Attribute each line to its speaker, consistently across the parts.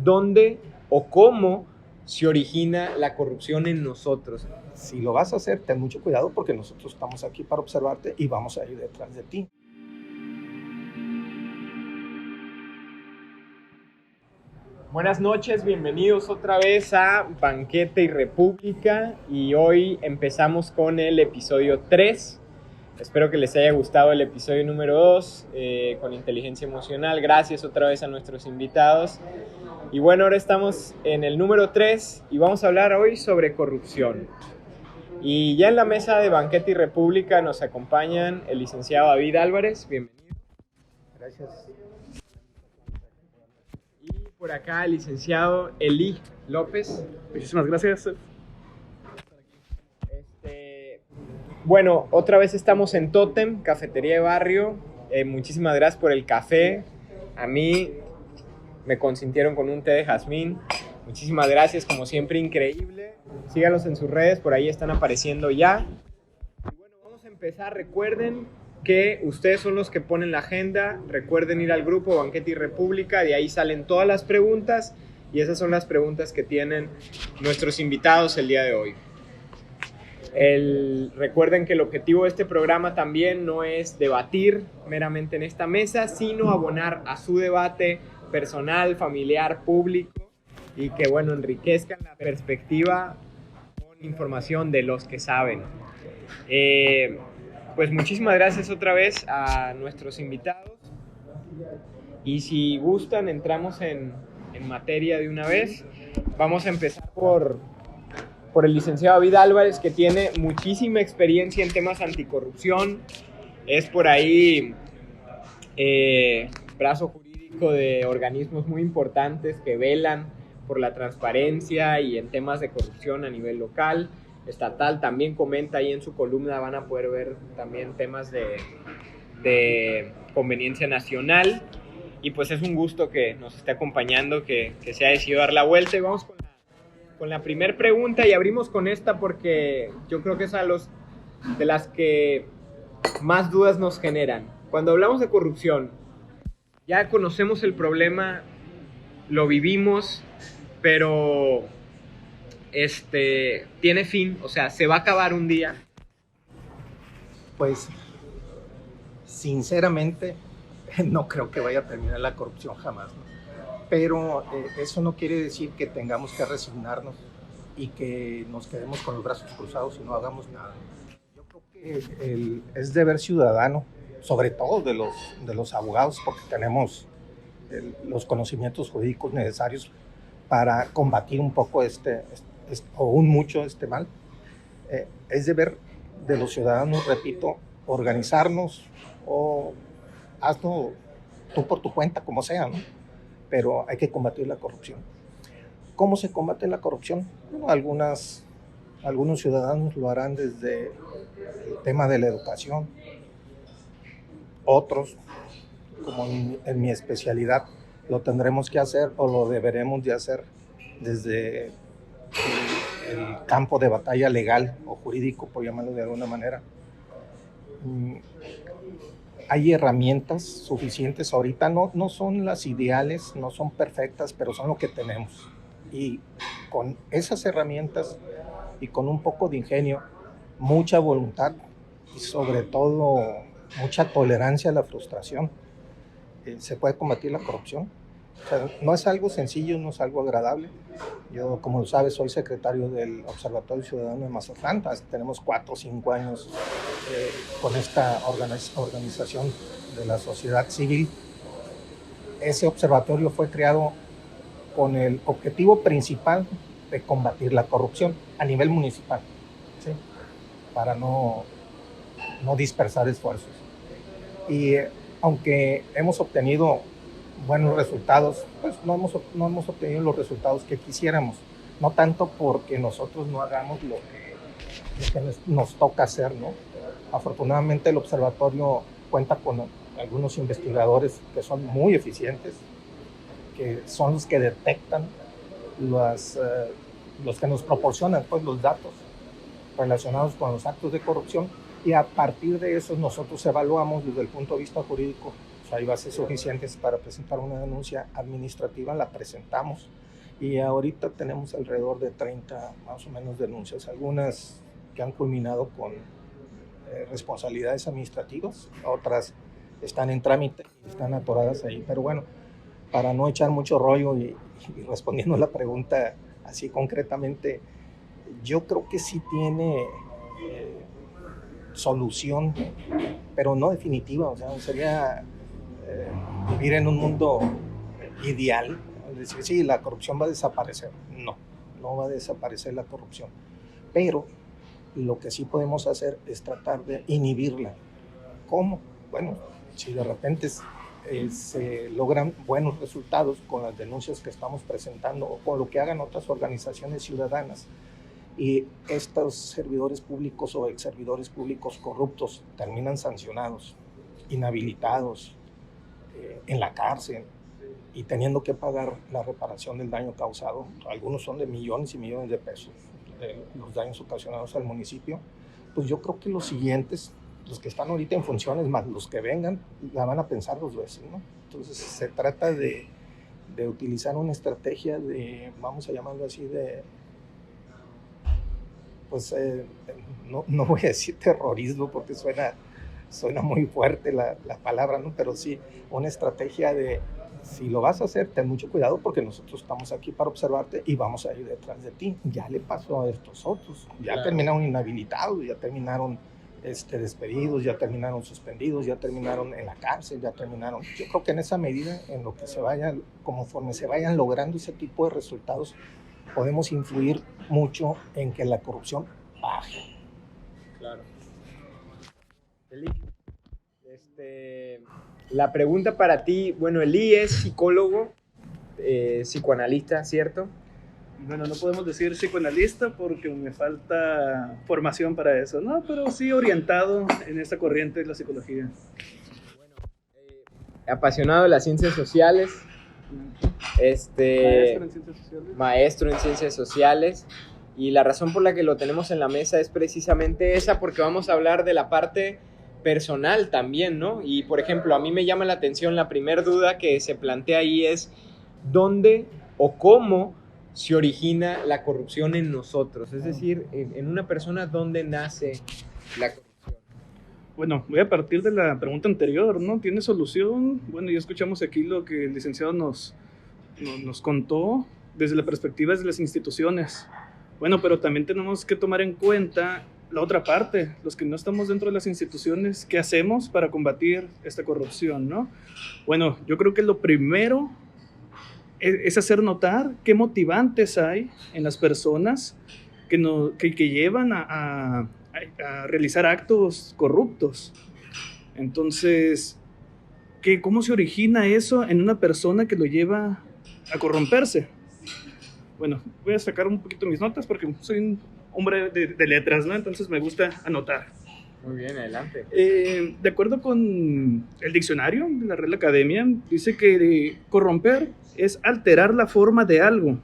Speaker 1: dónde o cómo se origina la corrupción en nosotros.
Speaker 2: Si lo vas a hacer, ten mucho cuidado porque nosotros estamos aquí para observarte y vamos a ir detrás de ti.
Speaker 1: Buenas noches, bienvenidos otra vez a Banquete y República y hoy empezamos con el episodio 3. Espero que les haya gustado el episodio número 2 con inteligencia emocional. Gracias otra vez a nuestros invitados. Y bueno, ahora estamos en el número 3 y vamos a hablar hoy sobre corrupción. Y ya en la mesa de Banquete y República nos acompañan el licenciado David Álvarez. Bienvenido.
Speaker 2: Gracias.
Speaker 1: Por acá el licenciado Eli López.
Speaker 3: Muchísimas gracias.
Speaker 1: Bueno, otra vez estamos en Tótem, cafetería de barrio. Muchísimas gracias por el café. A mí me consintieron con un té de jazmín. Muchísimas gracias, como siempre, increíble. Síganlos en sus redes, por ahí están apareciendo ya. Y bueno, vamos a empezar. Recuerden que ustedes son los que ponen la agenda. Recuerden ir al grupo Banquete y República, de ahí salen todas las preguntas y esas son las preguntas que tienen nuestros invitados el día de hoy. Recuerden que el objetivo de este programa también no es debatir meramente en esta mesa, sino abonar a su debate personal, familiar, público y que, bueno, enriquezcan la perspectiva con información de los que saben. Pues muchísimas gracias otra vez a nuestros invitados y si gustan entramos en materia de una vez. Vamos a empezar por el licenciado David Álvarez, que tiene muchísima experiencia en temas anticorrupción, es por ahí brazo jurídico de organismos muy importantes que velan por la transparencia y en temas de corrupción a nivel local, estatal. También comenta ahí en su columna, van a poder ver también temas de conveniencia nacional y pues es un gusto que nos esté acompañando, que se ha decidido dar la vuelta. Y vamos con la primera pregunta y abrimos con esta porque yo creo que es de las que más dudas nos generan. Cuando hablamos de corrupción, ya conocemos el problema, lo vivimos, pero tiene fin, o sea, se va a acabar un día.
Speaker 2: Pues, sinceramente, no creo que vaya a terminar la corrupción jamás, ¿no? Pero eso no quiere decir que tengamos que resignarnos y que nos quedemos con los brazos cruzados y no hagamos nada. Yo creo que es deber ciudadano, sobre todo de los abogados, porque tenemos los conocimientos jurídicos necesarios para combatir un poco o un mucho este mal. Es deber de los ciudadanos, repito, organizarnos o hazlo tú por tu cuenta, como sea, ¿no? Pero hay que combatir la corrupción. ¿Cómo se combate la corrupción? Bueno, algunos ciudadanos lo harán desde el tema de la educación, otros, como en mi especialidad, lo tendremos que hacer o lo deberemos de hacer desde el campo de batalla legal o jurídico, por llamarlo de alguna manera. Hay herramientas suficientes ahorita, no son las ideales, no son perfectas, pero son lo que tenemos. Y con esas herramientas y con un poco de ingenio, mucha voluntad y sobre todo mucha tolerancia a la frustración, se puede combatir la corrupción. O sea, no es algo sencillo, no es algo agradable. Yo, como lo sabes, soy secretario del Observatorio Ciudadano de Mazatlán. Tenemos 4 o 5 años con esta organización de la sociedad civil. Ese observatorio fue creado con el objetivo principal de combatir la corrupción a nivel municipal, ¿sí? Para no dispersar esfuerzos. Y aunque hemos obtenido buenos resultados, pues no hemos obtenido los resultados que quisiéramos, no tanto porque nosotros no hagamos lo que nos toca hacer, ¿no? Afortunadamente el observatorio cuenta con algunos investigadores que son muy eficientes, que son los que detectan los que nos proporcionan pues los datos relacionados con los actos de corrupción, y a partir de eso nosotros evaluamos desde el punto de vista jurídico hay bases suficientes para presentar una denuncia administrativa, la presentamos y ahorita tenemos alrededor de 30 más o menos denuncias, algunas que han culminado con responsabilidades administrativas, otras están en trámite y están atoradas ahí, pero bueno, para no echar mucho rollo y respondiendo a la pregunta así concretamente, yo creo que sí tiene solución, pero no definitiva. O sea, sería vivir en un mundo ideal, es decir, sí, la corrupción va a desaparecer. No va a desaparecer la corrupción, pero lo que sí podemos hacer es tratar de inhibirla. ¿Cómo? Bueno, si de repente se logran buenos resultados con las denuncias que estamos presentando o con lo que hagan otras organizaciones ciudadanas, y estos servidores públicos o ex servidores públicos corruptos terminan sancionados, inhabilitados, en la cárcel y teniendo que pagar la reparación del daño causado. Algunos son de millones y millones de pesos, los daños ocasionados al municipio. Pues yo creo que los siguientes, los que están ahorita en funciones, más los que vengan, la van a pensar dos veces, ¿no? Entonces se trata de utilizar una estrategia de, vamos a llamarlo así, pues no voy a decir terrorismo porque suena muy fuerte la palabra, ¿no? Pero sí, una estrategia de, si lo vas a hacer, ten mucho cuidado porque nosotros estamos aquí para observarte y vamos a ir detrás de ti. Ya le pasó a estos otros, ya claro. Terminaron inhabilitados, ya terminaron despedidos, ya terminaron suspendidos, ya terminaron en la cárcel, ya terminaron. Yo creo que en esa medida, en lo que conforme se vayan logrando ese tipo de resultados, podemos influir mucho en que la corrupción baje.
Speaker 1: Claro. La pregunta para ti, bueno, Eli es psicólogo, psicoanalista, ¿cierto?
Speaker 3: Bueno, no podemos decir psicoanalista porque me falta formación para eso, ¿no? Pero sí orientado en esta corriente de la psicología.
Speaker 1: Bueno, apasionado de las ciencias sociales. Maestro en ciencias sociales, y la razón por la que lo tenemos en la mesa es precisamente esa, porque vamos a hablar de la parte personal también, ¿no? Y por ejemplo, a mí me llama la atención, la primera duda que se plantea ahí es ¿dónde o cómo se origina la corrupción en nosotros? Es decir, en una persona, ¿dónde nace la corrupción?
Speaker 3: Bueno, voy a partir de la pregunta anterior, ¿no? ¿Tiene solución? Bueno, ya escuchamos aquí lo que el licenciado nos contó desde la perspectiva de las instituciones. Bueno, pero también tenemos que tomar en cuenta la otra parte, los que no estamos dentro de las instituciones, ¿qué hacemos para combatir esta corrupción, no? Bueno, yo creo que lo primero es hacer notar qué motivantes hay en las personas que llevan a realizar actos corruptos. Entonces, ¿cómo se origina eso en una persona que lo lleva a corromperse? Bueno, voy a sacar un poquito mis notas porque soy un hombre de letras, ¿no? Entonces me gusta anotar.
Speaker 1: Muy bien, adelante.
Speaker 3: De acuerdo con el diccionario de la Real Academia, dice que corromper es alterar la forma de algo.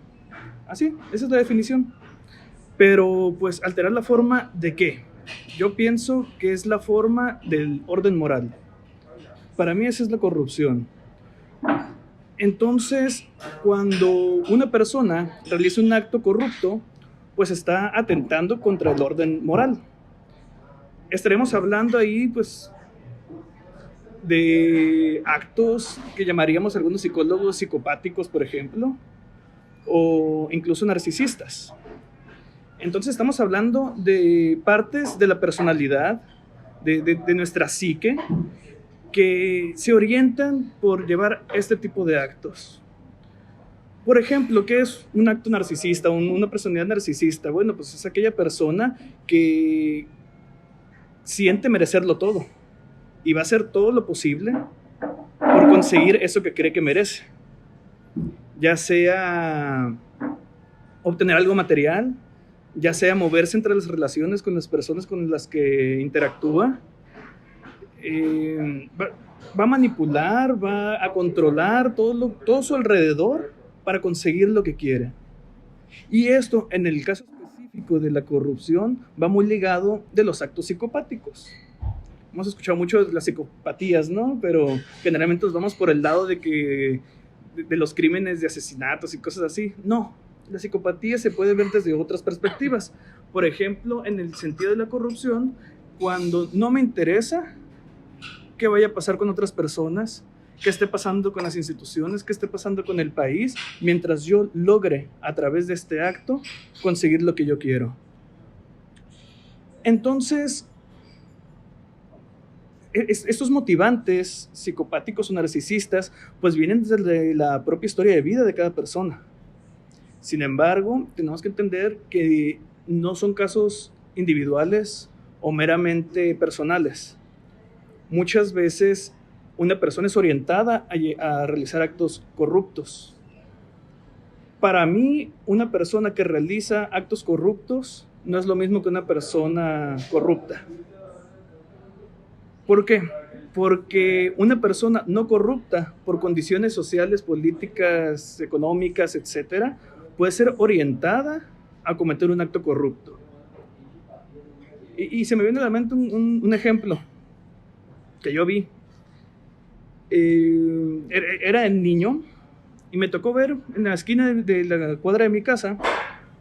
Speaker 3: Así, esa es la definición. Pero, pues, ¿alterar la forma de qué? Yo pienso que es la forma del orden moral. Para mí esa es la corrupción. Entonces, cuando una persona realiza un acto corrupto, pues está atentando contra el orden moral. Estaremos hablando ahí, pues, de actos que llamaríamos algunos psicólogos psicopáticos, por ejemplo, o incluso narcisistas. Entonces estamos hablando de partes de la personalidad, de nuestra psique, que se orientan por llevar este tipo de actos. Por ejemplo, ¿qué es un acto narcisista, una personalidad narcisista? Bueno, pues es aquella persona que siente merecerlo todo y va a hacer todo lo posible por conseguir eso que cree que merece, ya sea obtener algo material, ya sea moverse entre las relaciones con las personas con las que interactúa, va a manipular, va a controlar todo su alrededor para conseguir lo que quiere. Y esto, en el caso específico de la corrupción, va muy ligado de los actos psicopáticos. hemos escuchado mucho de las psicopatías, ¿no? Pero generalmente nos vamos por el lado de los crímenes de asesinatos y cosas así. No, la psicopatía se puede ver desde otras perspectivas. Por ejemplo, en el sentido de la corrupción, cuando no me interesa qué vaya a pasar con otras personas, qué esté pasando con las instituciones, qué esté pasando con el país, mientras yo logre, a través de este acto, conseguir lo que yo quiero. Entonces, estos motivantes psicopáticos o narcisistas, pues vienen desde la propia historia de vida de cada persona. Sin embargo, tenemos que entender que no son casos individuales o meramente personales. Muchas veces una persona es orientada a realizar actos corruptos. Para mí, una persona que realiza actos corruptos no es lo mismo que una persona corrupta. ¿Por qué? Porque una persona no corrupta, por condiciones sociales, políticas, económicas, etcétera, puede ser orientada a cometer un acto corrupto. Y se me viene a la mente un ejemplo que yo vi. Era el niño y me tocó ver en la esquina de la cuadra de mi casa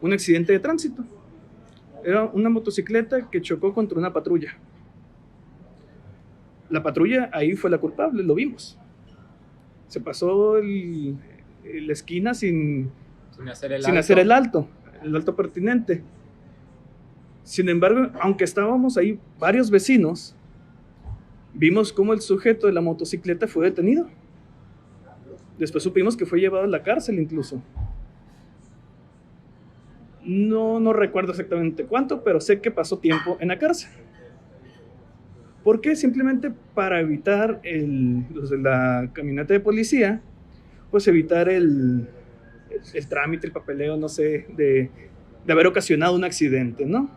Speaker 3: un accidente de tránsito. Era una motocicleta que chocó contra una patrulla. La patrulla ahí fue la culpable, lo vimos. Se pasó la esquina sin hacer el alto pertinente. Sin embargo, aunque estábamos ahí varios vecinos, vimos cómo el sujeto de la motocicleta fue detenido. Después supimos que fue llevado a la cárcel incluso. No recuerdo exactamente cuánto, pero sé que pasó tiempo en la cárcel. ¿Por qué? Simplemente para evitar los de la caminata de policía, pues evitar el trámite, el papeleo, no sé, de haber ocasionado un accidente, ¿no?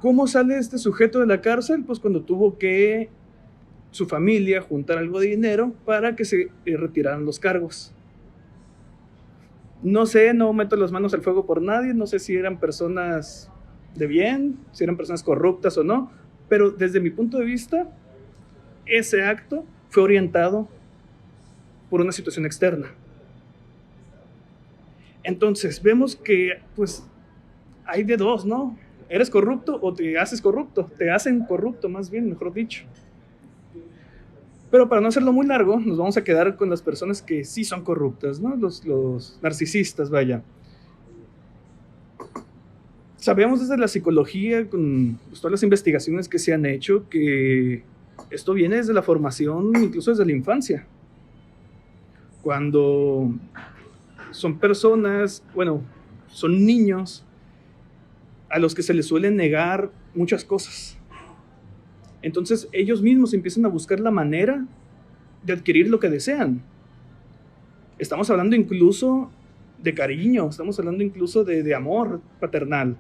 Speaker 3: ¿Cómo sale este sujeto de la cárcel? Pues cuando tuvo que su familia juntar algo de dinero para que se retiraran los cargos. No sé, no meto las manos al fuego por nadie, no sé si eran personas de bien, si eran personas corruptas o no, pero desde mi punto de vista, ese acto fue orientado por una situación externa. Entonces, vemos que, pues, hay de dos, ¿no? ¿Eres corrupto o te haces corrupto? Te hacen corrupto, más bien, mejor dicho. Pero para no hacerlo muy largo, nos vamos a quedar con las personas que sí son corruptas, ¿no? Los narcisistas, vaya. Sabemos desde la psicología, con pues, todas las investigaciones que se han hecho, que esto viene desde la formación, incluso desde la infancia. Cuando son personas, bueno, son niños a los que se les suele negar muchas cosas. Entonces ellos mismos empiezan a buscar la manera de adquirir lo que desean. Estamos hablando incluso de cariño, estamos hablando incluso de amor paternal.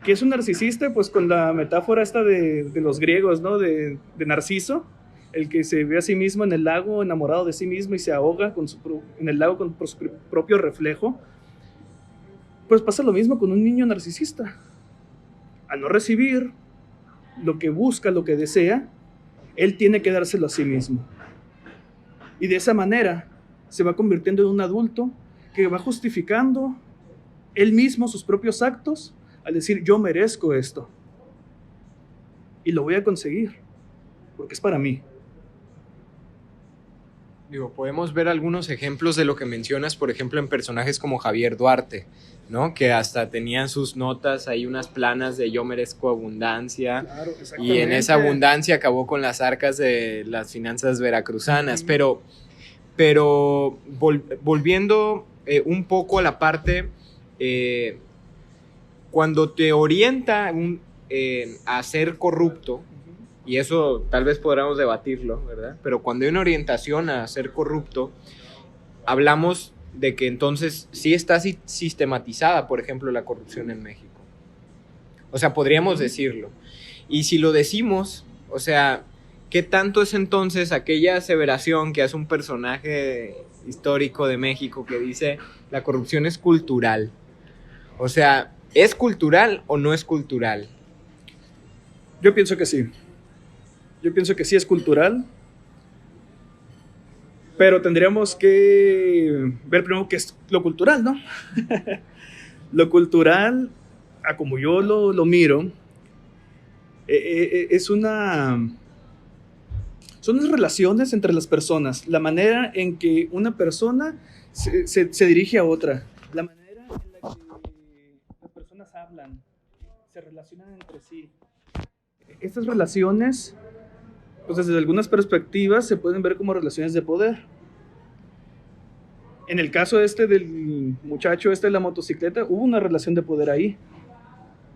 Speaker 3: ¿Qué es un narcisista? Pues con la metáfora esta de los griegos, ¿no? De Narciso, el que se ve a sí mismo en el lago, enamorado de sí mismo y se ahoga en el lago por su propio reflejo. Pues pasa lo mismo con un niño narcisista. Al no recibir lo que busca, lo que desea, él tiene que dárselo a sí mismo. Y de esa manera se va convirtiendo en un adulto que va justificando él mismo sus propios actos al decir, yo merezco esto y lo voy a conseguir porque es para mí.
Speaker 1: Digo, podemos ver algunos ejemplos de lo que mencionas, por ejemplo, en personajes como Javier Duarte, ¿no? Que hasta tenían sus notas ahí, unas planas de yo merezco abundancia. Claro, y en esa abundancia acabó con las arcas de las finanzas veracruzanas. Uh-huh. Pero volviendo un poco a la parte, cuando te orienta a ser corrupto, y eso tal vez podamos debatirlo, ¿verdad? Pero cuando hay una orientación a ser corrupto, hablamos de que entonces sí está sistematizada, por ejemplo, la corrupción en México. O sea, podríamos decirlo. Y si lo decimos, o sea, ¿qué tanto es entonces aquella aseveración que hace un personaje histórico de México que dice la corrupción es cultural? O sea, ¿es cultural o no es cultural?
Speaker 3: Yo pienso que sí. Yo pienso que sí es cultural, pero tendríamos que ver primero qué es lo cultural, ¿no? Lo cultural, a como yo lo miro, es son las relaciones entre las personas, la manera en que una persona se dirige a otra, la manera en la que las personas hablan, se relacionan entre sí. Estas relaciones, pues desde algunas perspectivas, se pueden ver como relaciones de poder. En el caso del muchacho de la motocicleta, hubo una relación de poder ahí,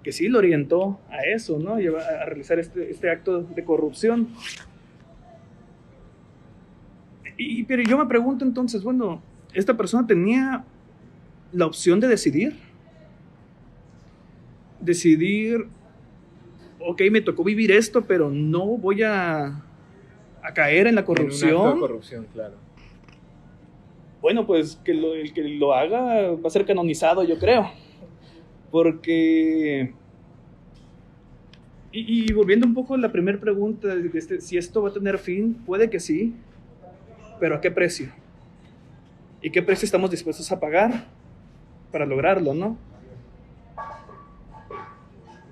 Speaker 3: que sí lo orientó a eso, ¿no? A realizar este acto de corrupción. Pero yo me pregunto entonces, bueno, ¿esta persona tenía la opción de decidir? Decidir, ok, me tocó vivir esto, pero no voy a caer en la corrupción.
Speaker 1: En un acto de corrupción, claro.
Speaker 3: Bueno, pues el que lo haga va a ser canonizado, yo creo. Porque... Y volviendo un poco a la primera pregunta, si esto va a tener fin, puede que sí, pero ¿a qué precio? ¿Y qué precio estamos dispuestos a pagar para lograrlo, no?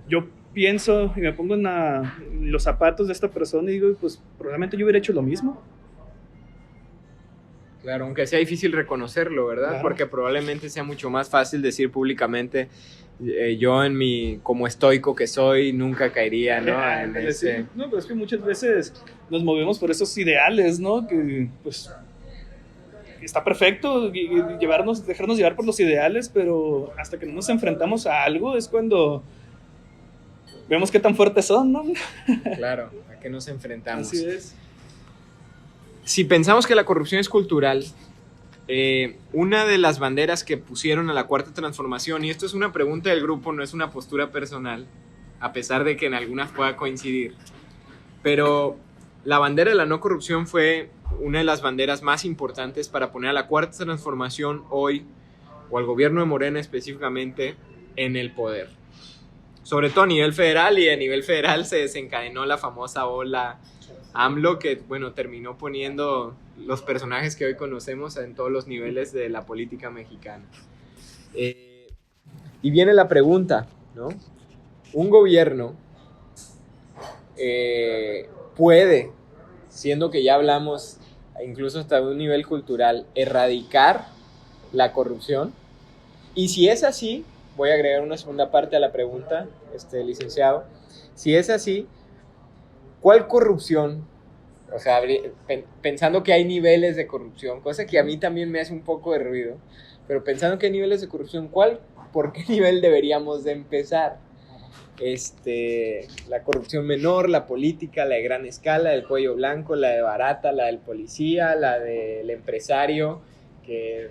Speaker 3: Yo pienso y me pongo en los zapatos de esta persona y digo, pues probablemente yo hubiera hecho lo mismo.
Speaker 1: Claro, aunque sea difícil reconocerlo, ¿verdad?
Speaker 3: Claro.
Speaker 1: Porque probablemente sea mucho más fácil decir públicamente, yo como estoico que soy, nunca caería, ¿no?
Speaker 3: No, pero es que muchas veces nos movemos por esos ideales, ¿no? Que, pues, está perfecto dejarnos llevar por los ideales, pero hasta que no nos enfrentamos a algo es cuando vemos qué tan fuertes son, ¿no?
Speaker 1: Claro, ¿a qué nos enfrentamos?
Speaker 3: Así es.
Speaker 1: Si pensamos que la corrupción es cultural, una de las banderas que pusieron a la Cuarta Transformación, y esto es una pregunta del grupo, no es una postura personal, a pesar de que en algunas pueda coincidir, pero la bandera de la no corrupción fue una de las banderas más importantes para poner a la Cuarta Transformación hoy, o al gobierno de Morena específicamente, en el poder. Sobre todo a nivel federal, y a nivel federal se desencadenó la famosa ola AMLO, que bueno, terminó poniendo los personajes que hoy conocemos en todos los niveles de la política mexicana. Y viene la pregunta, ¿no? Un gobierno puede, siendo que ya hablamos incluso hasta de un nivel cultural, erradicar la corrupción. Y si es así, voy a agregar una segunda parte a la pregunta, licenciado. Si es así, ¿cuál corrupción? O sea, pensando que hay niveles de corrupción, cosa que a mí también me hace un poco de ruido, pero pensando que hay niveles de corrupción, ¿por qué nivel deberíamos de empezar? La corrupción menor, la política, la de gran escala, el cuello blanco, la de barata, la del policía, la del empresario que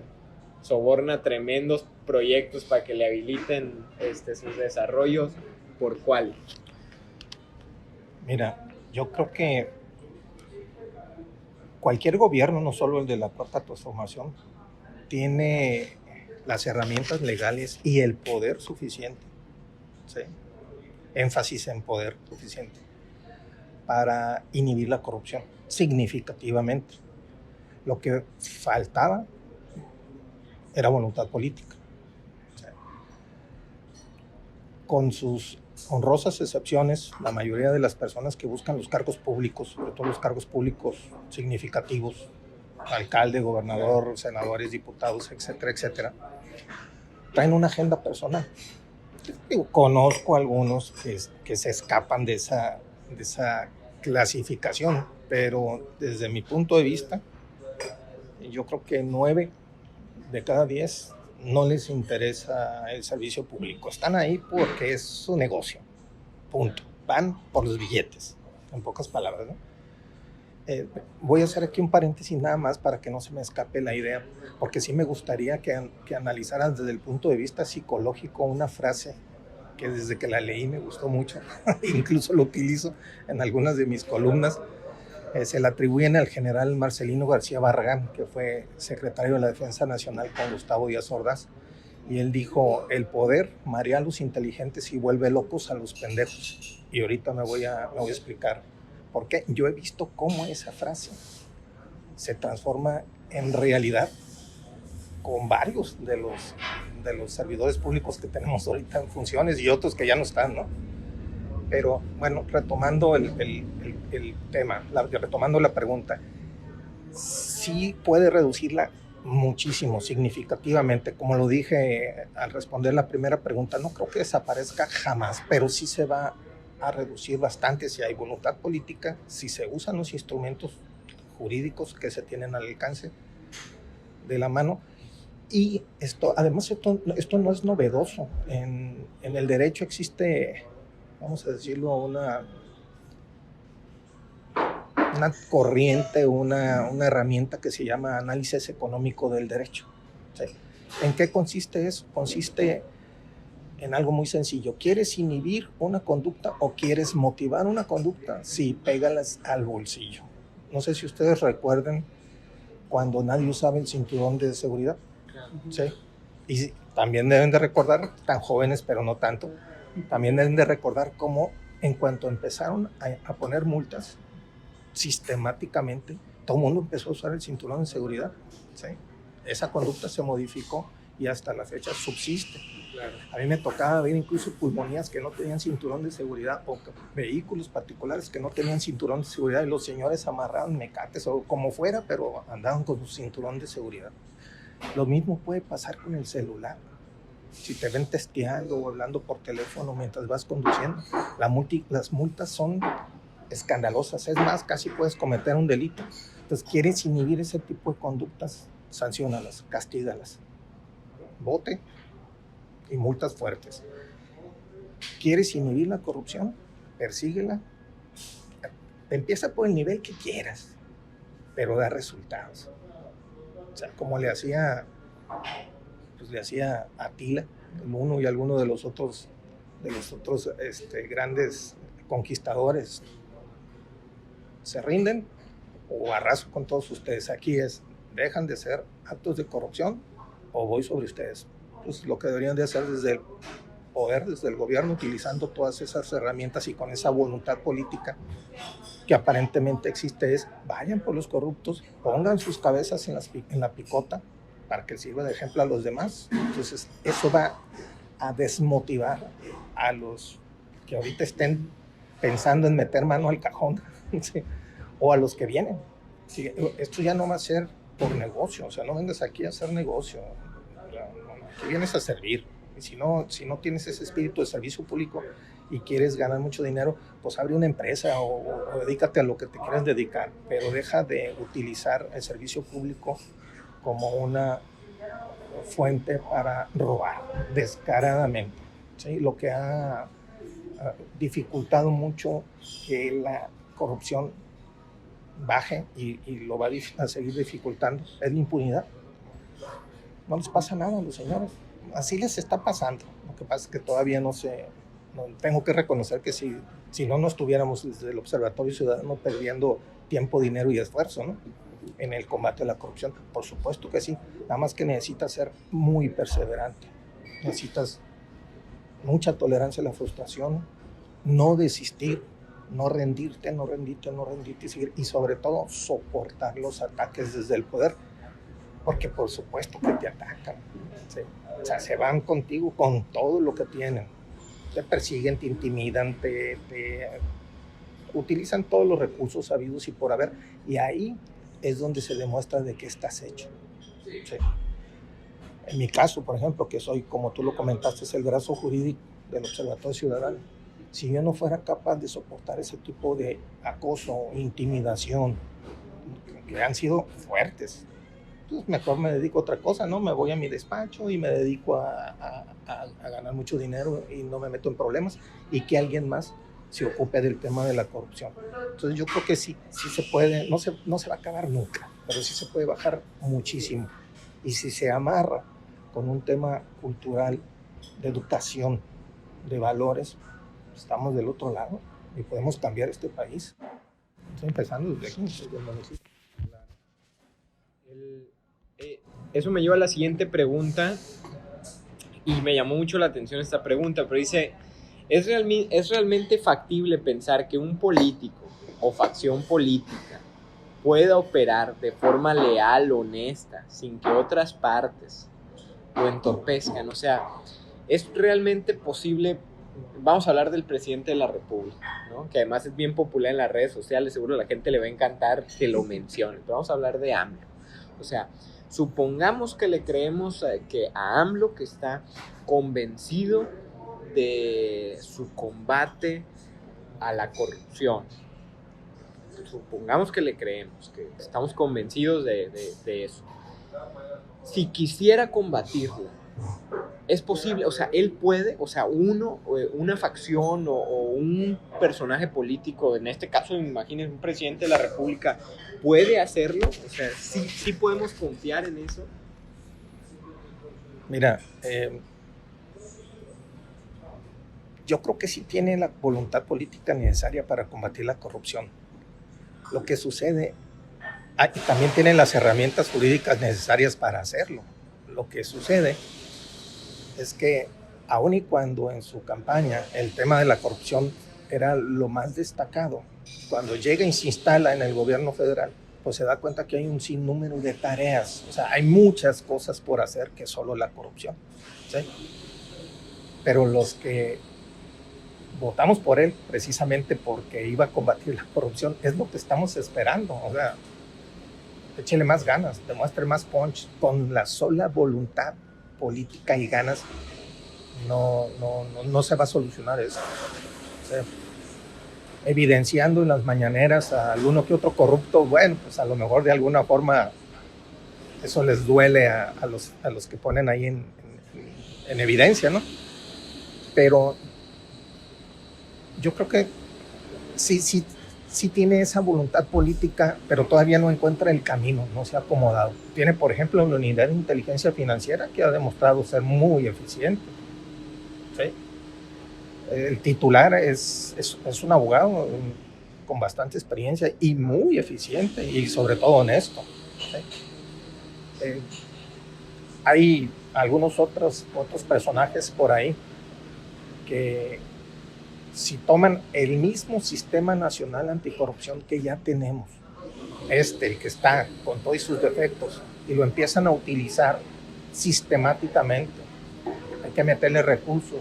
Speaker 1: soborna tremendos proyectos para que le habiliten sus desarrollos. ¿Por cuál?
Speaker 2: Mira, yo creo que cualquier gobierno, no solo el de la Cuarta Transformación, tiene las herramientas legales y el poder suficiente, ¿sí? Énfasis en poder suficiente para inhibir la corrupción significativamente. Lo que faltaba era voluntad política. ¿Sí? Con sus honrosas excepciones, la mayoría de las personas que buscan los cargos públicos, sobre todo los cargos públicos significativos, alcalde, gobernador, senadores, diputados, etcétera, etcétera, traen una agenda personal. Conozco algunos que se escapan de esa clasificación, pero desde mi punto de vista, yo creo que 9 de cada 10 no les interesa el servicio público. Están ahí porque es su negocio, punto. Van por los billetes, en pocas palabras, ¿no? Voy a hacer aquí un paréntesis nada más para que no se me escape la idea, porque sí me gustaría que analizaran desde el punto de vista psicológico una frase que desde que la leí me gustó mucho, incluso lo utilizo en algunas de mis columnas. Se la atribuyen al general Marcelino García Barragán, que fue secretario de la Defensa Nacional con Gustavo Díaz Ordaz, y él dijo, el poder marea a los inteligentes y vuelve locos a los pendejos. Y ahorita me voy a explicar por qué. Yo he visto cómo esa frase se transforma en realidad con varios de los servidores públicos que tenemos ahorita en funciones y otros que ya no están, ¿no? Pero bueno, retomando el tema, retomando la pregunta, sí puede reducirla muchísimo, significativamente. Como lo dije al responder la primera pregunta, no creo que desaparezca jamás, pero sí se va a reducir bastante si hay voluntad política, si se usan los instrumentos jurídicos que se tienen al alcance de la mano. Y además esto no es novedoso. En el derecho existe, vamos a decirlo, una corriente, una herramienta que se llama análisis económico del derecho. ¿Sí? ¿En qué consiste eso? Consiste en algo muy sencillo. ¿Quieres inhibir una conducta o quieres motivar una conducta? Sí, pégalas al bolsillo. No sé si ustedes recuerden cuando nadie usaba el cinturón de seguridad. ¿Sí? Y también deben de recordar, tan jóvenes pero no tanto, también deben de recordar cómo en cuanto empezaron a poner multas sistemáticamente, todo el mundo empezó a usar el cinturón de seguridad. ¿Sí? Esa conducta se modificó y hasta la fecha subsiste. Claro. A mí me tocaba ver incluso pulmonías que no tenían cinturón de seguridad o vehículos particulares que no tenían cinturón de seguridad y los señores amarraban mecates o como fuera, pero andaban con su cinturón de seguridad. Lo mismo puede pasar con el celular. Si te ven testeando o hablando por teléfono mientras vas conduciendo, las multas son escandalosas. Es más, casi puedes cometer un delito. Entonces, ¿quieres inhibir ese tipo de conductas? Sanciónalas, castígalas. Bote y multas fuertes. ¿Quieres inhibir la corrupción? Persíguela. Empieza por el nivel que quieras, pero da resultados. O sea, como le hacía Atila, el uno y alguno de los otros grandes conquistadores. Se rinden o arraso con todos ustedes. Aquí dejan de ser actos de corrupción o voy sobre ustedes. Pues lo que deberían de hacer desde el poder, desde el gobierno, utilizando todas esas herramientas y con esa voluntad política que aparentemente existe, es vayan por los corruptos, pongan sus cabezas en la picota para que sirva de ejemplo a los demás. Entonces eso va a desmotivar a los que ahorita estén pensando en meter mano al cajón, ¿sí? O a los que vienen. ¿Sí? Esto ya no va a ser por negocio, o sea, no vengas aquí a hacer negocio, aquí vienes a servir. Y si no tienes ese espíritu de servicio público y quieres ganar mucho dinero, pues abre una empresa o dedícate a lo que te quieras dedicar, pero deja de utilizar el servicio público como una fuente para robar descaradamente. ¿Sí? Lo que ha dificultado mucho que la corrupción baje y lo va a seguir dificultando es la impunidad. No les pasa nada a los señores, así les está pasando. Lo que pasa es que todavía tengo que reconocer que si no estuviéramos desde el Observatorio Ciudadano perdiendo tiempo, dinero y esfuerzo, ¿no? En el combate a la corrupción. Por supuesto que sí, nada más que necesitas ser muy perseverante, necesitas mucha tolerancia a la frustración, no desistir, no rendirte y seguir, y sobre todo soportar los ataques desde el poder, porque por supuesto que te atacan, ¿sí? O sea, se van contigo con todo lo que tienen, te persiguen, te intimidan, te utilizan todos los recursos habidos y por haber, y ahí es donde se demuestra de qué estás hecho. ¿Sí? En mi caso, por ejemplo, que soy, como tú lo comentaste, es el brazo jurídico del Observatorio Ciudadano. Si yo no fuera capaz de soportar ese tipo de acoso, intimidación, que han sido fuertes, pues mejor me dedico a otra cosa, ¿no? Me voy a mi despacho y me dedico a ganar mucho dinero y no me meto en problemas y que alguien más se ocupe del tema de la corrupción. Entonces yo creo que sí se puede, no se va a acabar nunca, pero sí se puede bajar muchísimo. Y si se amarra con un tema cultural, de educación, de valores, estamos del otro lado y podemos cambiar este país. Estoy empezando desde aquí, desde el municipio.
Speaker 1: Eso me lleva a la siguiente pregunta. Y me llamó mucho la atención esta pregunta, pero dice, ¿es realmente factible pensar que un político o facción política pueda operar de forma leal, honesta, sin que otras partes lo entorpezcan? O sea, ¿es realmente posible? Vamos a hablar del presidente de la República, ¿no? Que además es bien popular en las redes sociales, seguro a la gente le va a encantar que lo mencione, pero vamos a hablar de AMLO. O sea, supongamos que le creemos que a AMLO, que está convencido de su combate a la corrupción, supongamos que le creemos, que estamos convencidos de eso. Si quisiera combatirla, es posible, o sea, él puede, o sea, una facción o un personaje político, en este caso, imagínense, un presidente de la República, puede hacerlo, o sea, sí podemos confiar en eso.
Speaker 2: Mira, yo creo que sí tiene la voluntad política necesaria para combatir la corrupción. Lo que sucede, y también tiene las herramientas jurídicas necesarias para hacerlo. Lo que sucede es que aun y cuando en su campaña el tema de la corrupción era lo más destacado, cuando llega y se instala en el gobierno federal, pues se da cuenta que hay un sinnúmero de tareas, o sea, hay muchas cosas por hacer que solo la corrupción, ¿sí? Pero los que votamos por él precisamente porque iba a combatir la corrupción, es lo que estamos esperando, o sea, échele más ganas, demuestre más punch, con la sola voluntad política y ganas no se va a solucionar eso. O sea, evidenciando en las mañaneras a alguno que otro corrupto, bueno, pues a lo mejor de alguna forma eso les duele a los que ponen ahí en evidencia, ¿no? Pero yo creo que sí tiene esa voluntad política, pero todavía no encuentra el camino, no se ha acomodado. Tiene, por ejemplo, la unidad de inteligencia financiera que ha demostrado ser muy eficiente, ¿sí? El titular es un abogado con bastante experiencia y muy eficiente y sobre todo honesto, ¿sí? Hay algunos otros personajes por ahí que si toman el mismo sistema nacional anticorrupción que ya tenemos, el que está con todos sus defectos, y lo empiezan a utilizar sistemáticamente, hay que meterle recursos,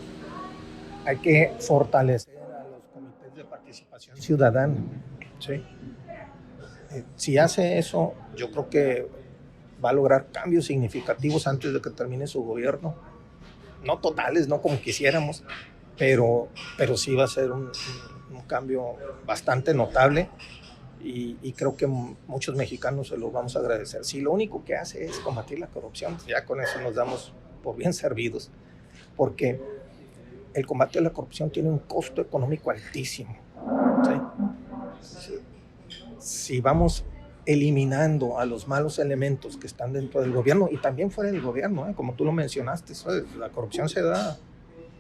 Speaker 2: hay que fortalecer a los comités de participación ciudadana, ¿sí? Si hace eso, yo creo que va a lograr cambios significativos antes de que termine su gobierno, no totales, no como quisiéramos, pero sí va a ser un cambio bastante notable y creo que muchos mexicanos se lo vamos a agradecer. Si lo único que hace es combatir la corrupción, ya con eso nos damos por bien servidos, porque el combate a la corrupción tiene un costo económico altísimo, ¿sí? Si vamos eliminando a los malos elementos que están dentro del gobierno y también fuera del gobierno, como tú lo mencionaste, la corrupción se da,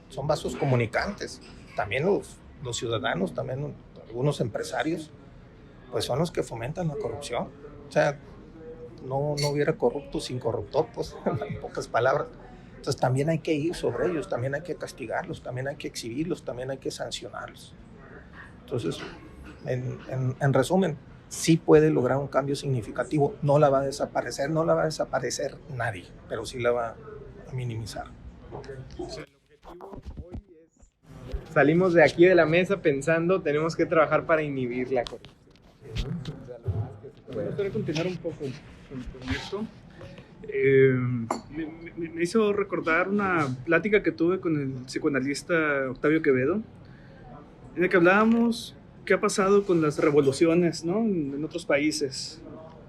Speaker 2: son vasos comunicantes. También los ciudadanos, también algunos empresarios, pues son los que fomentan la corrupción. O sea, no hubiera corrupto sin corruptor, pues, en pocas palabras. Entonces también hay que ir sobre ellos, también hay que castigarlos, también hay que exhibirlos, también hay que sancionarlos. Entonces, en resumen, sí puede lograr un cambio significativo. No la va a desaparecer nadie, pero sí la va a minimizar.
Speaker 1: Salimos de aquí de la mesa pensando, tenemos que trabajar para inhibir la corrupción.
Speaker 3: Me gustaría continuar un poco con esto. Me hizo recordar una plática que tuve con el psicoanalista Octavio Quevedo, en el que hablábamos qué ha pasado con las revoluciones, ¿no? En otros países.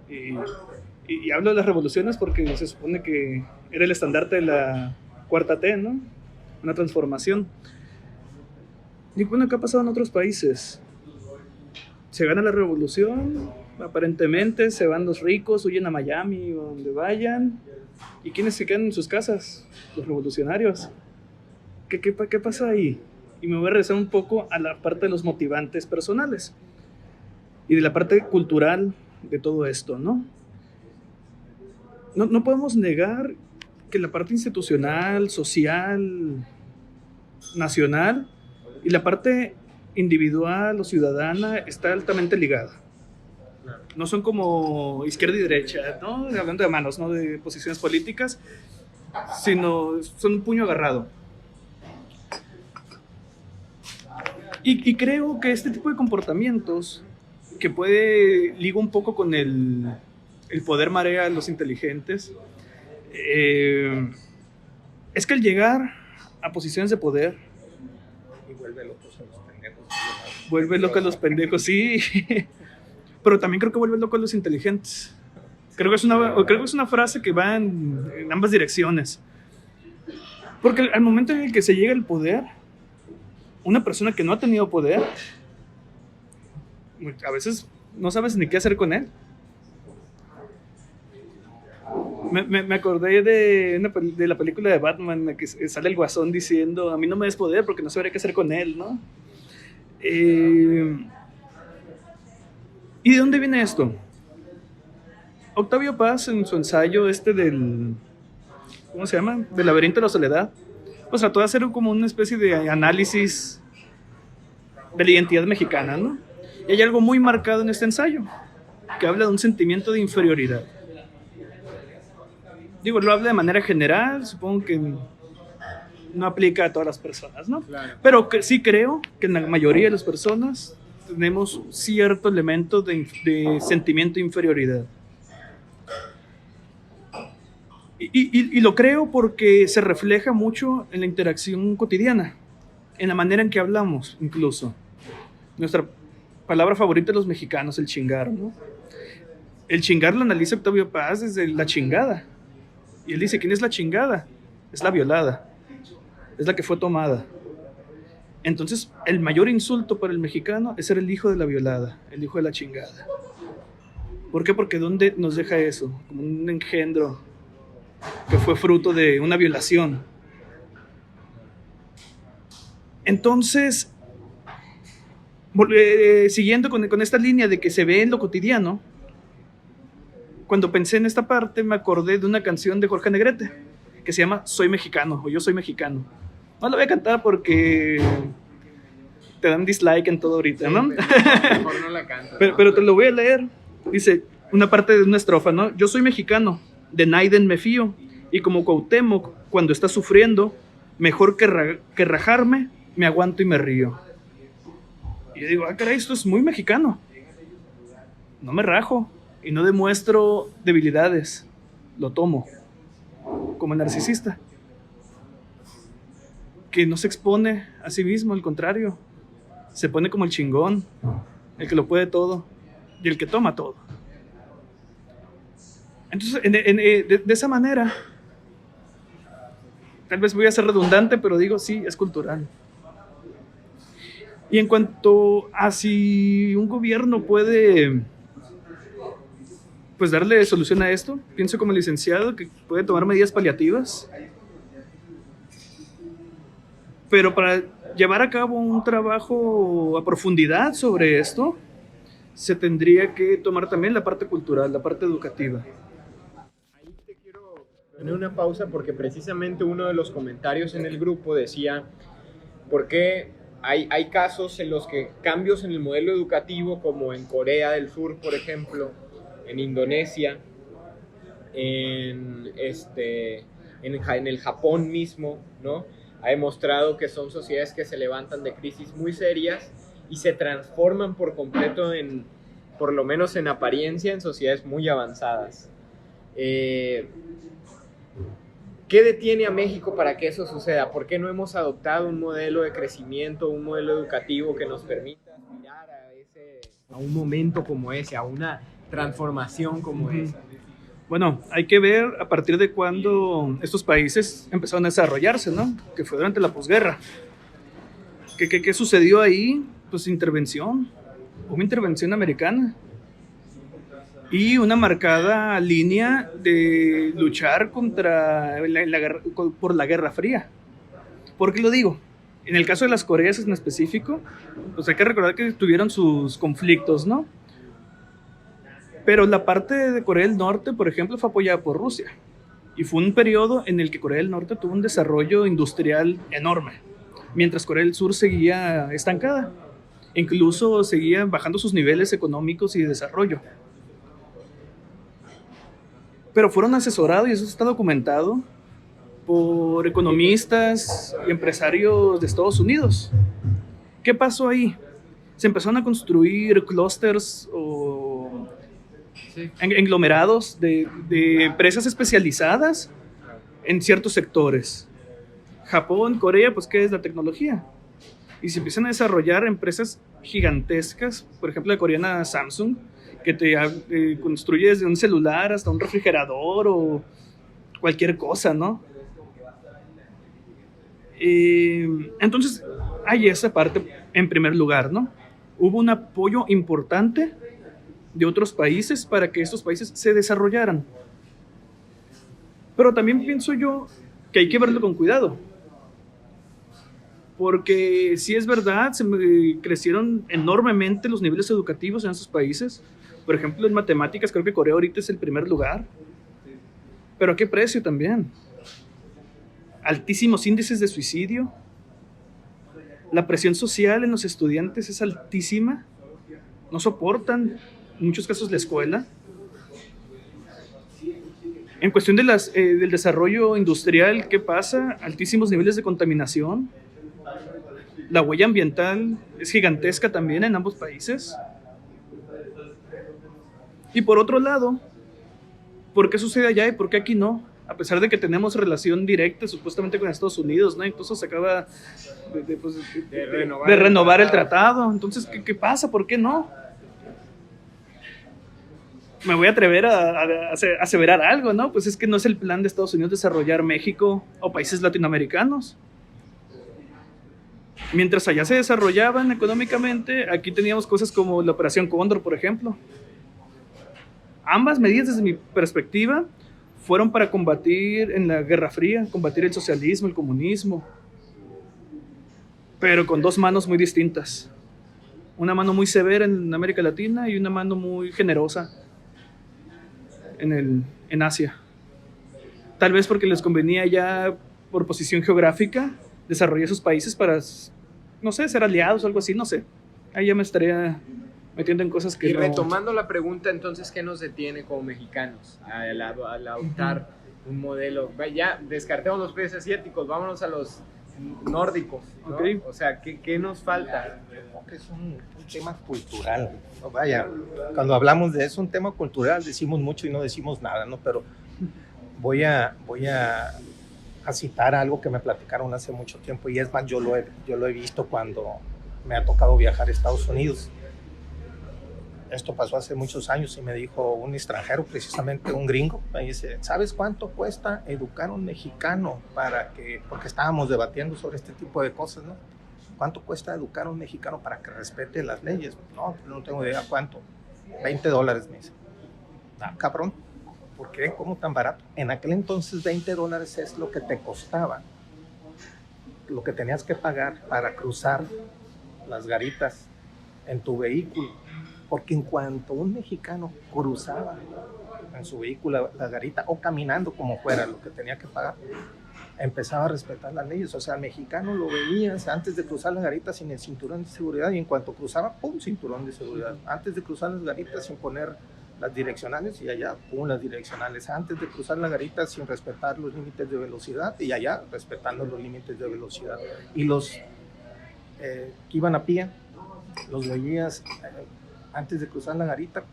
Speaker 3: Y hablo de las revoluciones porque se supone que era el estandarte de la cuarta T, ¿no? Una transformación. Y bueno, ¿qué ha pasado en otros países? Se gana la revolución, aparentemente se van los ricos, huyen a Miami o donde vayan. ¿Y quiénes se quedan en sus casas? Los revolucionarios. ¿Qué pasa ahí? Y me voy a regresar un poco a la parte de los motivantes personales y de la parte cultural de todo esto, ¿no? No podemos negar que la parte institucional, social, nacional y la parte individual o ciudadana está altamente ligada. No son como izquierda y derecha, ¿no? Hablando de manos, no de posiciones políticas, sino son un puño agarrado. Y creo que este tipo de comportamientos que liga un poco con el poder marea a los inteligentes, es que al llegar a posiciones de poder
Speaker 2: Y vuelve locos a los pendejos.
Speaker 3: vuelve loco a los pendejos, sí, pero también creo que vuelve loco a los inteligentes. Creo que es una frase que va en ambas direcciones, porque al momento en el que se llega al poder, una persona que no ha tenido poder a veces no sabes ni qué hacer con él. Me acordé de la película de Batman en la que sale el Guasón diciendo: a mí no me des poder porque no sabré qué hacer con él, ¿no? ¿Y de dónde viene esto? Octavio Paz, en su ensayo ¿cómo se llama? Del laberinto de la soledad, pues trató de hacer como una especie de análisis de la identidad mexicana, ¿no? Y hay algo muy marcado en este ensayo, que habla de un sentimiento de inferioridad. Digo, lo habla de manera general, supongo que no aplica a todas las personas, ¿no?
Speaker 1: Claro.
Speaker 3: Pero sí creo que en la mayoría de las personas tenemos cierto elemento de sentimiento de inferioridad. Y lo creo porque se refleja mucho en la interacción cotidiana, en la manera en que hablamos, incluso. Nuestra palabra favorita de los mexicanos, el chingar, ¿no? El chingar lo analiza Octavio Paz desde la chingada. Y él dice: ¿quién es la chingada? Es la violada. Es la que fue tomada. Entonces, el mayor insulto para el mexicano es ser el hijo de la violada, el hijo de la chingada. ¿Por qué? Porque ¿dónde nos deja eso? Como un engendro que fue fruto de una violación. Entonces, siguiendo con esta línea de que se ve en lo cotidiano, cuando pensé en esta parte me acordé de una canción de Jorge Negrete que se llama Soy Mexicano, o Yo Soy Mexicano. No la voy a cantar porque te dan dislike en todo ahorita, ¿no?
Speaker 1: Mejor no la canto.
Speaker 3: Pero te lo voy a leer. Dice una parte de una estrofa, ¿no? Yo soy mexicano, de Naiden me fío, y como Cuauhtémoc, cuando está sufriendo, mejor que rajarme, me aguanto y me río. Y yo digo: ah, caray, esto es muy mexicano. No me rajo y no demuestro debilidades, lo tomo, como el narcisista, que no se expone a sí mismo, al contrario, se pone como el chingón, el que lo puede todo y el que toma todo. Entonces, de esa manera, tal vez voy a ser redundante, pero digo, sí, es cultural. Y en cuanto a si un gobierno puede, pues, darle solución a esto, pienso como licenciado que puede tomar medidas paliativas, pero para llevar a cabo un trabajo a profundidad sobre esto, se tendría que tomar también la parte cultural, la parte educativa.
Speaker 1: Ahí te quiero poner una pausa porque precisamente uno de los comentarios en el grupo decía: ¿por qué hay casos en los que cambios en el modelo educativo, como en Corea del Sur, por ejemplo, en Indonesia, en el Japón mismo, ¿no? Ha demostrado que son sociedades que se levantan de crisis muy serias y se transforman por completo por lo menos en apariencia, en sociedades muy avanzadas. ¿Qué detiene a México para que eso suceda? ¿Por qué no hemos adoptado un modelo de crecimiento, un modelo educativo que nos permita aspirar a un momento como ese, a una transformación como esa?
Speaker 3: Bueno, hay que ver a partir de cuándo estos países empezaron a desarrollarse, ¿no? Que fue durante la posguerra. ¿Qué sucedió ahí? Pues intervención. Hubo intervención americana. Y una marcada línea de luchar por la Guerra Fría. ¿Por qué lo digo? En el caso de las Coreas en específico, pues hay que recordar que tuvieron sus conflictos, ¿no? Pero la parte de Corea del Norte, por ejemplo, fue apoyada por Rusia. Y fue un periodo en el que Corea del Norte tuvo un desarrollo industrial enorme, mientras Corea del Sur seguía estancada. Incluso seguía bajando sus niveles económicos y de desarrollo. Pero fueron asesorados, y eso está documentado, por economistas y empresarios de Estados Unidos. ¿Qué pasó ahí? Se empezaron a construir clústeres o englomerados de empresas especializadas en ciertos sectores. Japón, Corea, pues ¿qué es la tecnología? Y se empiezan a desarrollar empresas gigantescas, por ejemplo la coreana Samsung, que te construye desde un celular hasta un refrigerador o cualquier cosa, ¿no? Entonces hay esa parte en primer lugar, ¿no? Hubo un apoyo importante de otros países para que estos países se desarrollaran. Pero también pienso yo que hay que verlo con cuidado. Porque sí es verdad, crecieron enormemente los niveles educativos en esos países. Por ejemplo, en matemáticas creo que Corea ahorita es el primer lugar. Pero ¿a qué precio también? Altísimos índices de suicidio. La presión social en los estudiantes es altísima. No soportan en muchos casos la escuela. En cuestión de del desarrollo industrial, ¿qué pasa? Altísimos niveles de contaminación. La huella ambiental es gigantesca también en ambos países. Y por otro lado, ¿por qué sucede allá y por qué aquí no? A pesar de que tenemos relación directa supuestamente con Estados Unidos, ¿no? Incluso se acaba de renovar el tratado. Entonces, ¿qué pasa? ¿Por qué no? Me voy a atrever a aseverar algo, ¿no? Pues es que no es el plan de Estados Unidos desarrollar México o países latinoamericanos. Mientras allá se desarrollaban económicamente, aquí teníamos cosas como la Operación Cóndor, por ejemplo. Ambas medidas, desde mi perspectiva, fueron para combatir en la Guerra Fría, combatir el socialismo, el comunismo, pero con dos manos muy distintas. Una mano muy severa en América Latina y una mano muy generosa en Asia. Tal vez porque les convenía ya, por posición geográfica, desarrollar esos países para, no sé, ser aliados o algo así, no sé. Ahí ya me estaría metiendo en cosas que
Speaker 1: y
Speaker 3: no...
Speaker 1: retomando la pregunta, entonces, ¿qué nos detiene como mexicanos al adoptar un modelo? Ya descartemos los países asiáticos, vámonos a los nórdicos, ¿no?
Speaker 3: Okay.
Speaker 1: O sea, ¿qué nos falta?
Speaker 2: Porque es un tema cultural. No, vaya, cuando hablamos de eso, un tema cultural, decimos mucho y no decimos nada, ¿no? Pero voy a citar algo que me platicaron hace mucho tiempo, y es más, yo lo he visto cuando me ha tocado viajar a Estados Unidos. Esto pasó hace muchos años y me dijo un extranjero, precisamente un gringo, me dice, ¿sabes cuánto cuesta educar a un mexicano porque estábamos debatiendo sobre este tipo de cosas, ¿no? ¿Cuánto cuesta educar a un mexicano para que respete las leyes? No tengo idea cuánto. $20, me dice. Ah, cabrón, ¿por qué? ¿Cómo tan barato? En aquel entonces $20 es lo que te costaba, lo que tenías que pagar para cruzar las garitas en tu vehículo. Porque en cuanto un mexicano cruzaba en su vehículo la garita, o caminando como fuera lo que tenía que pagar, empezaba a respetar las leyes. O sea, al mexicano lo veías antes de cruzar la garita sin el cinturón de seguridad, y en cuanto cruzaba, ¡pum!, cinturón de seguridad. Antes de cruzar las garitas sin poner las direccionales, y allá, ¡pum!, las direccionales. Antes de cruzar la garita sin respetar los límites de velocidad, y allá respetando los límites de velocidad. Y los que iban a pie, los veías antes de cruzar la garita,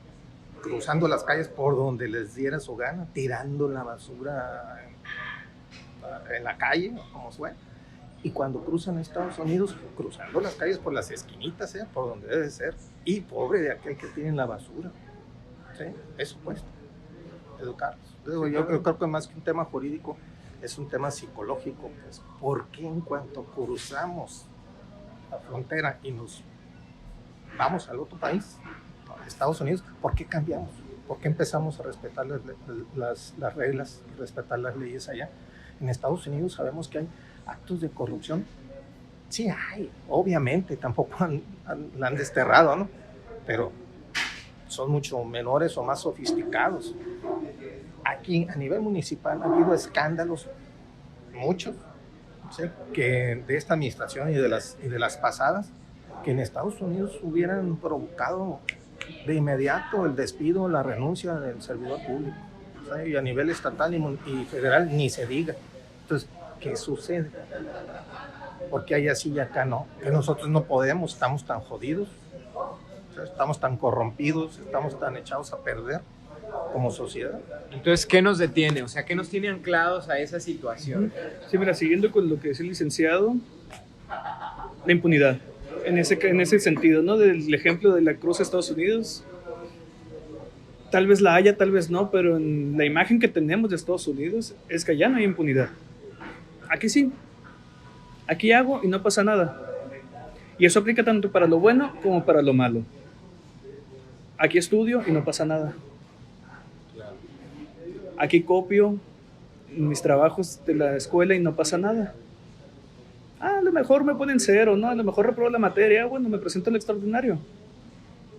Speaker 2: cruzando las calles por donde les diera su gana, tirando la basura en la calle, como fue. Y cuando cruzan a Estados Unidos, cruzando las calles por las esquinitas, por donde debe ser. Y pobre de aquel que tiene la basura. ¿Sí? Eso cuesta, educarlos. Yo creo que más que un tema jurídico, es un tema psicológico. Pues, ¿por qué en cuanto cruzamos la frontera y nos vamos al otro país, a Estados Unidos, ¿por qué cambiamos? ¿Por qué empezamos a respetar las reglas y respetar las leyes allá? En Estados Unidos sabemos que hay actos de corrupción. Sí hay, obviamente, tampoco la han desterrado, ¿no? Pero son mucho menores o más sofisticados. aquí a nivel municipal ha habido escándalos, muchos, ¿sí?, que de esta administración y de las pasadas, que en Estados Unidos hubieran provocado de inmediato el despido, la renuncia del servidor público, ¿sí?, y a nivel estatal y federal ni se diga. Entonces, ¿qué sucede? Porque hay así y acá no, que nosotros no podemos, estamos tan jodidos, ¿sí?, estamos tan corrompidos, estamos tan echados a perder como sociedad.
Speaker 1: Entonces, ¿qué nos detiene? O sea, ¿qué nos tiene anclados a esa situación?
Speaker 3: Sí, mira, siguiendo con lo que decía el licenciado, la impunidad. En ese sentido, ¿no? Del ejemplo de la Cruz de Estados Unidos, tal vez la haya, tal vez no, pero en la imagen que tenemos de Estados Unidos es que allá no hay impunidad. Aquí sí. Aquí hago y no pasa nada. Y eso aplica tanto para lo bueno como para lo malo. Aquí estudio y no pasa nada. Aquí copio mis trabajos de la escuela y no pasa nada. A lo mejor me ponen 0, ¿no? A lo mejor reprobo la materia. Bueno, me presento al extraordinario.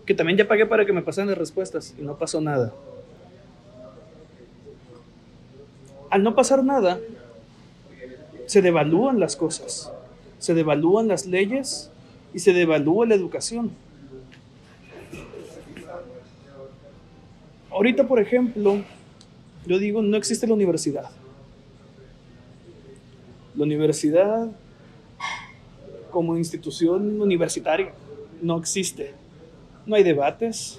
Speaker 3: Que también ya pagué para que me pasen las respuestas y no pasó nada. Al no pasar nada, se devalúan las cosas, se devalúan las leyes y se devalúa la educación. Ahorita, por ejemplo, yo digo, no existe la universidad. La universidad como institución universitaria no existe. No hay debates,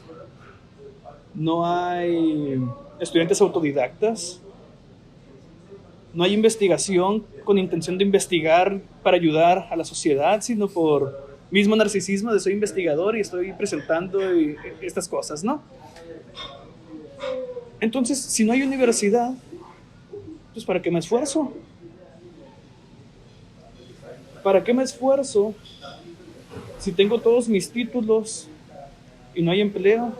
Speaker 3: no hay estudiantes autodidactas, no hay investigación con intención de investigar para ayudar a la sociedad, sino por mismo narcisismo de soy investigador y estoy presentando estas cosas, ¿no? Entonces, si no hay universidad, pues ¿para qué me esfuerzo? ¿Para qué me esfuerzo si tengo todos mis títulos y no hay empleo?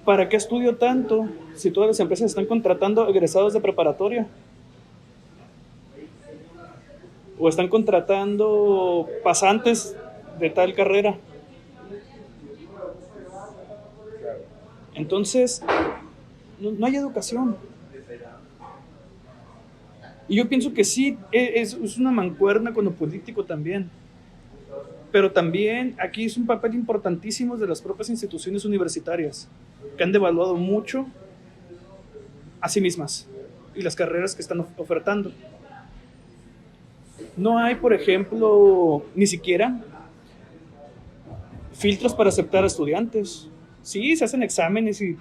Speaker 3: ¿Para qué estudio tanto si todas las empresas están contratando egresados de preparatoria? ¿O están contratando pasantes de tal carrera? Entonces, no hay educación. Y yo pienso que sí, es una mancuerna con lo político también. Pero también aquí es un papel importantísimo de las propias instituciones universitarias, que han devaluado mucho a sí mismas y las carreras que están ofertando. No hay, por ejemplo, ni siquiera filtros para aceptar a estudiantes. Sí, se hacen exámenes y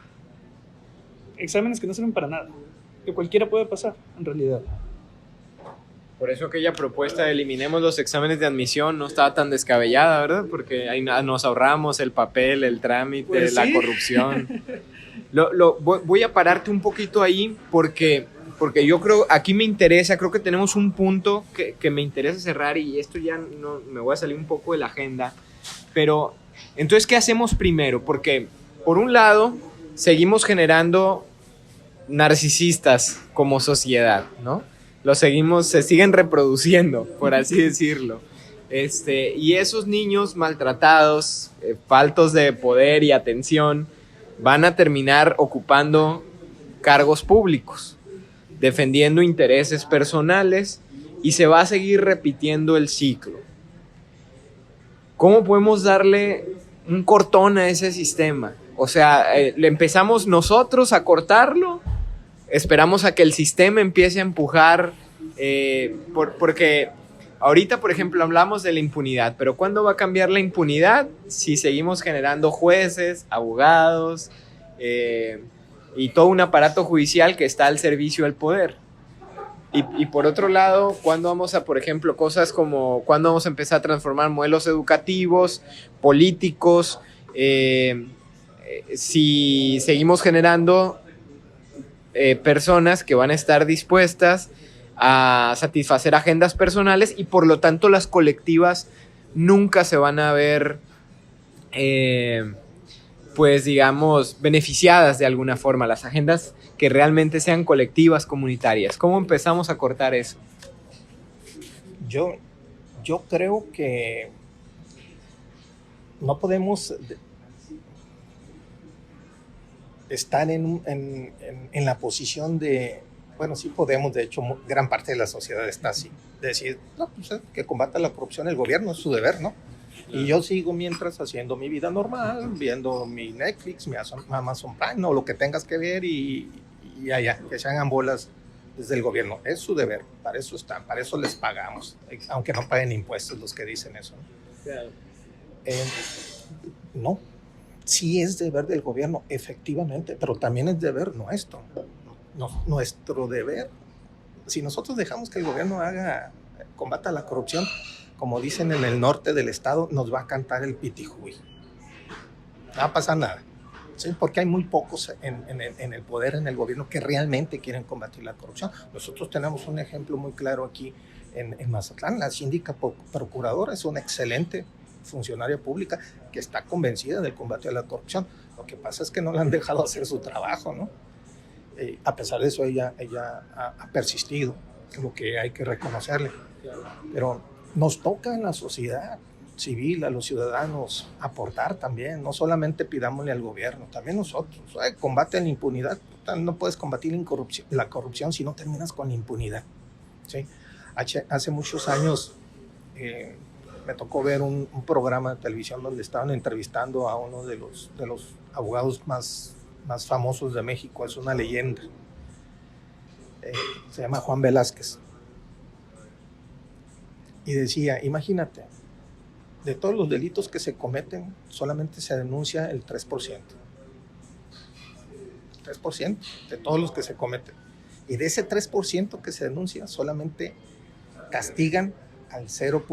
Speaker 3: exámenes que no sirven para nada, que cualquiera puede pasar, en realidad.
Speaker 1: Por eso aquella propuesta de eliminemos los exámenes de admisión no estaba tan descabellada, ¿verdad? Porque ahí nos ahorramos el papel, el trámite,
Speaker 3: pues
Speaker 1: la
Speaker 3: sí.
Speaker 1: Corrupción. Voy a pararte un poquito ahí porque yo creo, aquí me interesa, creo que tenemos un punto que me interesa cerrar y esto ya no, me voy a salir un poco de la agenda. Pero, entonces, ¿qué hacemos primero? Porque, por un lado, seguimos generando narcisistas como sociedad, ¿no? Se siguen reproduciendo, por así decirlo. Y esos niños maltratados, faltos de poder y atención, van a terminar ocupando cargos públicos, defendiendo intereses personales y se va a seguir repitiendo el ciclo. ¿Cómo podemos darle un cortón a ese sistema? O sea, ¿le empezamos nosotros a cortarlo? ¿Esperamos a que el sistema empiece a empujar? Porque ahorita, por ejemplo, hablamos de la impunidad, pero ¿cuándo va a cambiar la impunidad si seguimos generando jueces, abogados y todo un aparato judicial que está al servicio del poder? Y por otro lado, ¿cuándo vamos a, por ejemplo, cosas como cuándo vamos a empezar a transformar modelos educativos, políticos, si seguimos generando personas que van a estar dispuestas a satisfacer agendas personales y por lo tanto las colectivas nunca se van a ver pues digamos beneficiadas de alguna forma, las agendas que realmente sean colectivas, comunitarias? ¿Cómo empezamos a cortar eso?
Speaker 2: Yo creo que no podemos estar en la posición de, bueno, sí podemos, de hecho, gran parte de la sociedad está así, decir, no, pues que combata la corrupción el gobierno, es su deber, ¿no? Y yo sigo mientras haciendo mi vida normal, viendo mi Netflix, mi Amazon Prime, o lo que tengas que ver y allá, que se hagan bolas desde el gobierno. Es su deber, para eso están, para eso les pagamos, aunque no paguen impuestos los que dicen eso, ¿no?
Speaker 1: Claro.
Speaker 2: No, sí es deber del gobierno, efectivamente, pero también es deber nuestro. Nuestro deber, si nosotros dejamos que el gobierno combata la corrupción, como dicen en el norte del estado, nos va a cantar el pitijuy. No va a pasar nada, ¿sí? Porque hay muy pocos en el poder, en el gobierno, que realmente quieren combatir la corrupción. Nosotros tenemos un ejemplo muy claro aquí en Mazatlán. La síndica procuradora es una excelente funcionaria pública que está convencida del combate a la corrupción. Lo que pasa es que no la han dejado hacer su trabajo, ¿no? A pesar de eso, ella ha persistido, lo que hay que reconocerle. Pero nos toca en la sociedad civil, a los ciudadanos, aportar también. No solamente pidámosle al gobierno, también nosotros. Combate a la impunidad. No puedes combatir la corrupción si no terminas con la impunidad, ¿sí? Hace muchos años me tocó ver un programa de televisión donde estaban entrevistando a uno de los abogados más famosos de México. Es una leyenda. Se llama Juan Velázquez. Y decía, imagínate, de todos los delitos que se cometen, solamente se denuncia el 3%. 3% de todos los que se cometen. Y de ese 3% que se denuncia, solamente castigan al 0.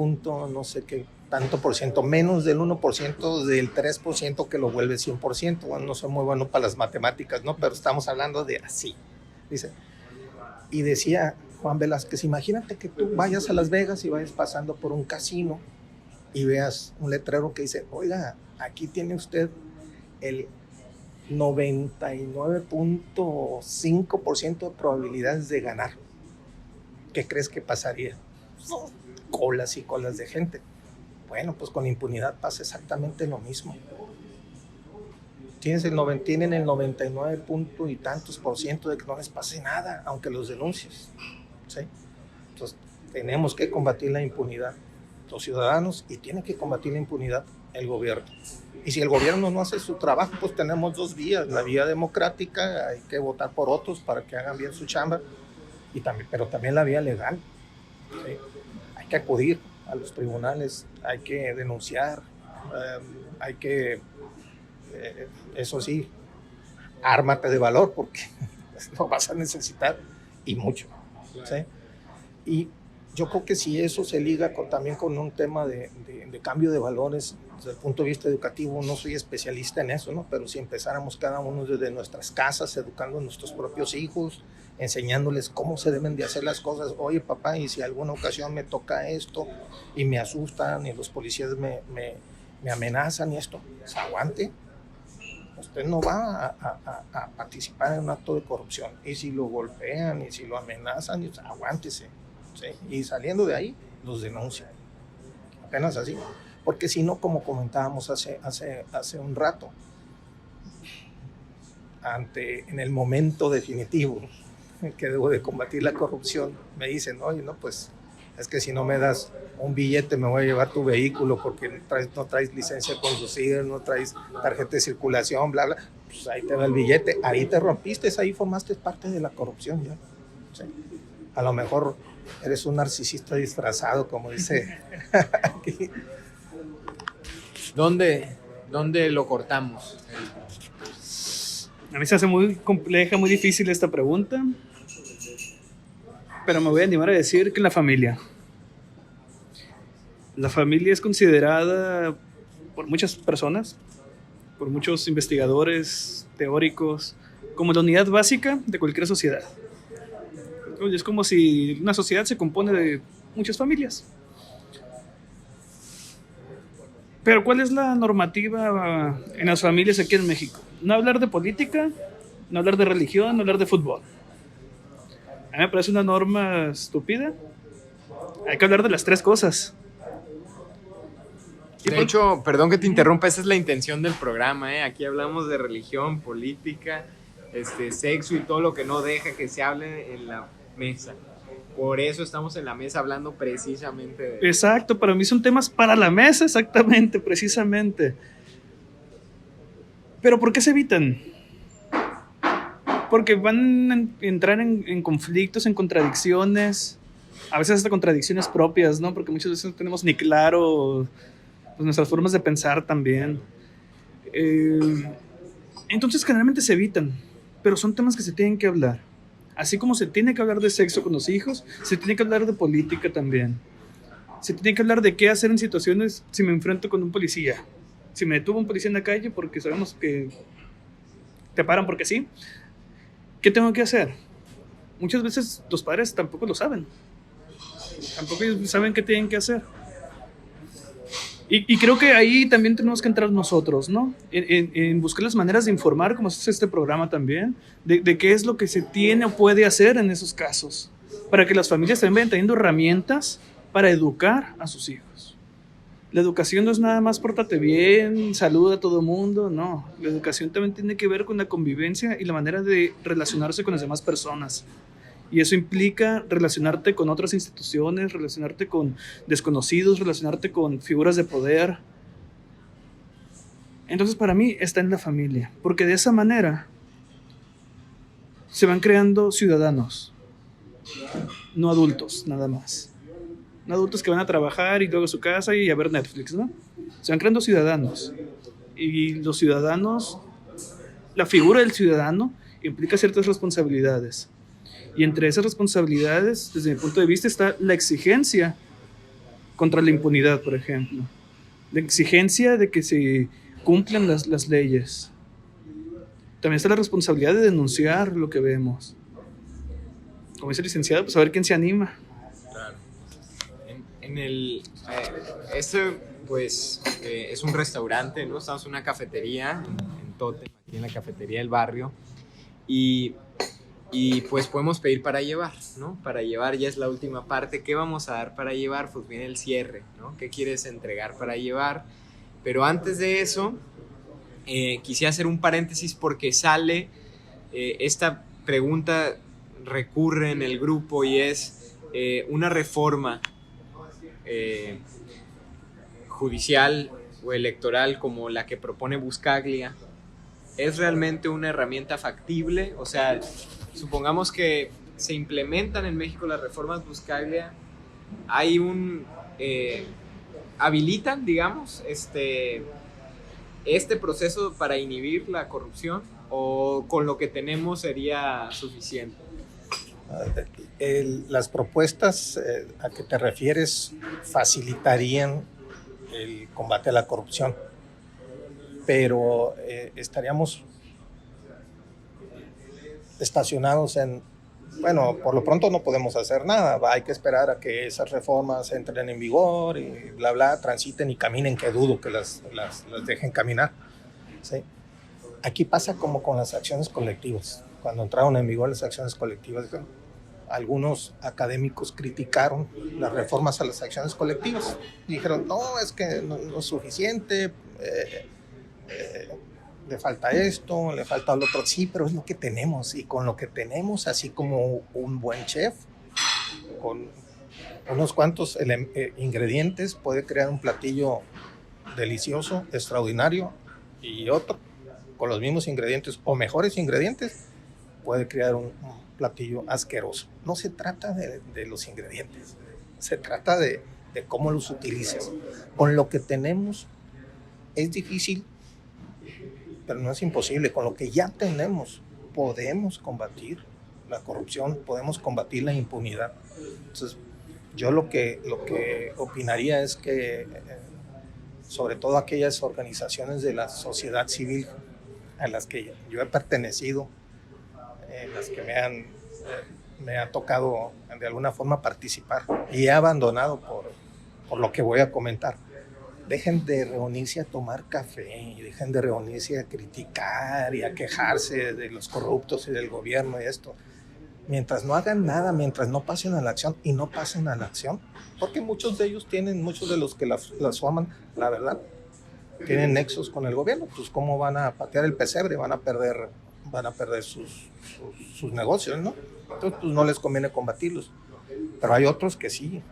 Speaker 2: no sé qué tanto por ciento, menos del 1% del 3% que lo vuelve 100%. Bueno, no soy muy bueno para las matemáticas, ¿no? Pero estamos hablando de así. Dice, y decía Juan Velázquez, imagínate que tú vayas a Las Vegas y vayas pasando por un casino y veas un letrero que dice, oiga, aquí tiene usted el 99.5% de probabilidades de ganar. ¿Qué crees que pasaría? Colas y colas de gente. Bueno, pues con impunidad pasa exactamente lo mismo. Tienen el 99 punto y tantos % de que no les pase nada, aunque los denuncies, ¿sí? Entonces, tenemos que combatir la impunidad, los ciudadanos, y tiene que combatir la impunidad el gobierno. Y si el gobierno no hace su trabajo, pues tenemos dos vías: la vía democrática, hay que votar por otros para que hagan bien su chamba, pero también la vía legal, ¿sí? Hay que acudir a los tribunales, hay que denunciar, hay que, eso sí, ármate de valor, porque lo vas a necesitar, y mucho, ¿sí? Y yo creo que si eso se liga también con un tema de cambio de valores desde el punto de vista educativo, no soy especialista en eso, ¿no? Pero si empezáramos cada uno desde nuestras casas, educando a nuestros propios hijos, enseñándoles cómo se deben de hacer las cosas. Oye, papá, y si alguna ocasión me toca esto y me asustan y los policías me amenazan y esto, pues aguante. Usted no va a participar en un acto de corrupción. Y si lo golpean y si lo amenazan, pues aguántese, ¿sí? Y saliendo de ahí, los denuncian. Apenas así. Porque si no, como comentábamos hace un rato, en el momento definitivo que debo de combatir la corrupción, me dicen, oye, no, pues es que si no me das un billete me voy a llevar tu vehículo porque no traes licencia de conducir, no traes tarjeta de circulación, bla, bla. Pues ahí te da el billete, ahí te rompiste, ahí formaste parte de la corrupción ya, ¿sí? A lo mejor eres un narcisista disfrazado, como dice aquí.
Speaker 1: ¿Dónde lo cortamos?
Speaker 3: A mí se hace muy compleja, muy difícil esta pregunta, pero me voy a animar a decir que en la familia. La familia es considerada por muchas personas, por muchos investigadores, teóricos, como la unidad básica de cualquier sociedad. Es como si una sociedad se compone de muchas familias. Pero ¿cuál es la normativa en las familias aquí en México? No hablar de política, no hablar de religión, no hablar de fútbol. A mí me parece una norma estúpida. Hay que hablar de las tres cosas.
Speaker 1: De hecho, perdón que te interrumpa, esa es la intención del programa, ¿eh? Aquí hablamos de religión, política, sexo y todo lo que no deja que se hable en la mesa. Por eso estamos en la mesa hablando precisamente de...
Speaker 3: Exacto, para mí son temas para la mesa, exactamente, precisamente. Pero ¿por qué se evitan? Porque van a entrar en conflictos, en contradicciones, a veces hasta contradicciones propias, ¿no? Porque muchas veces no tenemos ni claro pues, nuestras formas de pensar también. Entonces generalmente se evitan, pero son temas que se tienen que hablar. Así como se tiene que hablar de sexo con los hijos, se tiene que hablar de política también. Se tiene que hablar de qué hacer en situaciones si me enfrento con un policía. Si me detuvo un policía en la calle porque sabemos que te paran porque sí, ¿qué tengo que hacer? Muchas veces los padres tampoco lo saben. Tampoco ellos saben qué tienen que hacer. Y creo que ahí también tenemos que entrar nosotros, ¿no? En buscar las maneras de informar, como es este programa también, de qué es lo que se tiene o puede hacer en esos casos, para que las familias también vayan teniendo herramientas para educar a sus hijos. La educación no es nada más pórtate bien, saluda a todo mundo, no. La educación también tiene que ver con la convivencia y la manera de relacionarse con las demás personas. Y eso implica relacionarte con otras instituciones, relacionarte con desconocidos, relacionarte con figuras de poder. Entonces para mí está en la familia, porque de esa manera se van creando ciudadanos, no adultos nada más. No adultos que van a trabajar y luego a su casa y a ver Netflix, ¿no? Se van creando ciudadanos. Y los ciudadanos, la figura del ciudadano implica ciertas responsabilidades. Y entre esas responsabilidades, desde mi punto de vista, está la exigencia contra la impunidad, por ejemplo. La exigencia de que se cumplan las leyes. También está la responsabilidad de denunciar lo que vemos. Como dice el licenciado, pues a ver quién se anima.
Speaker 1: Claro. Pues es un restaurante, ¿no? Estamos en una cafetería en Totem, aquí en la cafetería del barrio. Y pues podemos pedir para llevar, ¿no? Para llevar ya es la última parte. ¿Qué vamos a dar para llevar? Pues viene el cierre, ¿no? ¿Qué quieres entregar para llevar? Pero antes de eso, quisiera hacer un paréntesis porque sale esta pregunta recurre en el grupo y es una reforma judicial o electoral como la que propone Buscaglia. ¿Es realmente una herramienta factible? O sea, supongamos que se implementan en México las reformas Buscaglia, hay habilitan, digamos, este proceso para inhibir la corrupción, o con lo que tenemos sería suficiente.
Speaker 2: Las propuestas a que te refieres facilitarían el combate a la corrupción, pero estaríamos estacionados bueno, por lo pronto no podemos hacer nada, hay que esperar a que esas reformas entren en vigor y bla, bla, transiten y caminen, que dudo que las dejen caminar, ¿sí? Aquí pasa como con las acciones colectivas. Cuando entraron en vigor las acciones colectivas, algunos académicos criticaron las reformas a las acciones colectivas. Dijeron, no, es que no es suficiente, le falta esto, le falta lo otro. Sí, pero es lo que tenemos, y con lo que tenemos, así como un buen chef, con unos cuantos ingredientes, puede crear un platillo delicioso, extraordinario, y otro, con los mismos ingredientes o mejores ingredientes, puede crear un platillo asqueroso. No se trata de los ingredientes, se trata de cómo los utilizas. Con lo que tenemos es difícil, pero no es imposible. Con lo que ya tenemos podemos combatir la corrupción, podemos combatir la impunidad. Entonces, yo lo que opinaría es que sobre todo aquellas organizaciones de la sociedad civil a las que yo he pertenecido, las que me ha tocado de alguna forma participar y he abandonado por lo que voy a comentar. Dejen de reunirse a tomar café y dejen de reunirse a criticar y a quejarse de los corruptos y del gobierno y esto. mientras no hagan nada, mientras no pasen a la acción y no pasen a la acción, porque muchos de ellos tienen, muchos de los que las forman, la verdad, tienen nexos con el gobierno, pues cómo van a patear el pesebre, van a perder sus negocios, ¿no? Entonces pues no les conviene combatirlos, pero hay otros que sí,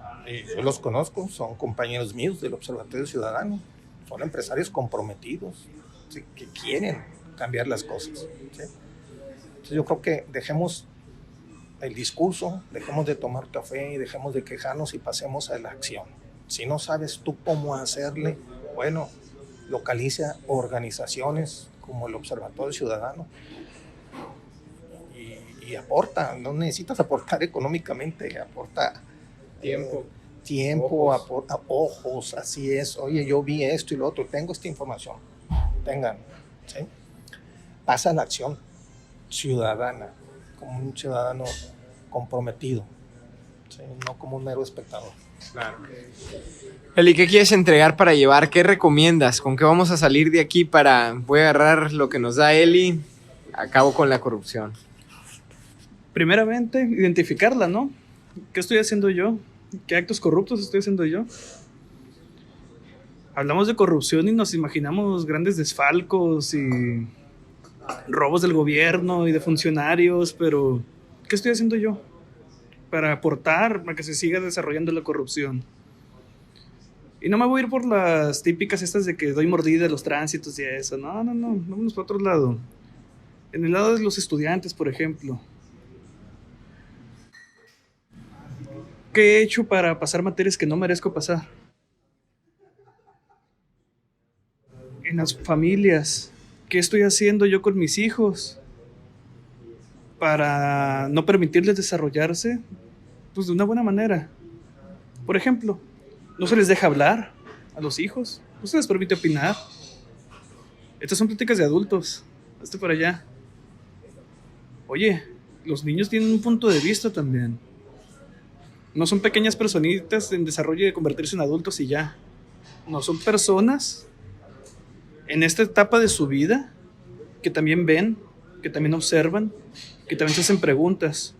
Speaker 2: yo los conozco, son compañeros míos del Observatorio Ciudadano, son empresarios comprometidos, ¿sí? Que quieren cambiar las cosas, ¿sí? Entonces yo creo que dejemos el discurso, dejemos de tomar café y dejemos de quejarnos y pasemos a la acción. Si no sabes tú cómo hacerle, bueno, localiza organizaciones como el Observatorio Ciudadano y aporta, no necesitas aportar económicamente, aporta tiempo, aporta ojos, así es, oye, yo vi esto y lo otro, tengo esta información, tengan, ¿sí? Pasa a la acción ciudadana, como un ciudadano comprometido, ¿sí? No como un mero espectador.
Speaker 1: Claro. Eli, ¿qué quieres entregar para llevar? ¿Qué recomiendas? ¿Con qué vamos a salir de aquí voy a agarrar lo que nos da Eli, acabo con la corrupción?
Speaker 3: Primeramente, identificarla, ¿no? ¿Qué estoy haciendo yo? ¿Qué actos corruptos estoy haciendo yo? Hablamos de corrupción y nos imaginamos grandes desfalcos y robos del gobierno y de funcionarios, pero ¿qué estoy haciendo yo para aportar a que se siga desarrollando la corrupción? Y no me voy a ir por las típicas estas de que doy mordida a los tránsitos y eso. No, vámonos para otro lado. En el lado de los estudiantes, por ejemplo. ¿Qué he hecho para pasar materias que no merezco pasar? En las familias, ¿qué estoy haciendo yo con mis hijos para no permitirles desarrollarse pues de una buena manera? Por ejemplo, no se les deja hablar a los hijos, no se les permite opinar. Estas son pláticas de adultos, hazte para allá. Oye, los niños tienen un punto de vista también. No son pequeñas personitas en desarrollo de convertirse en adultos y ya. No, son personas en esta etapa de su vida que también ven, que también observan, que también se hacen preguntas.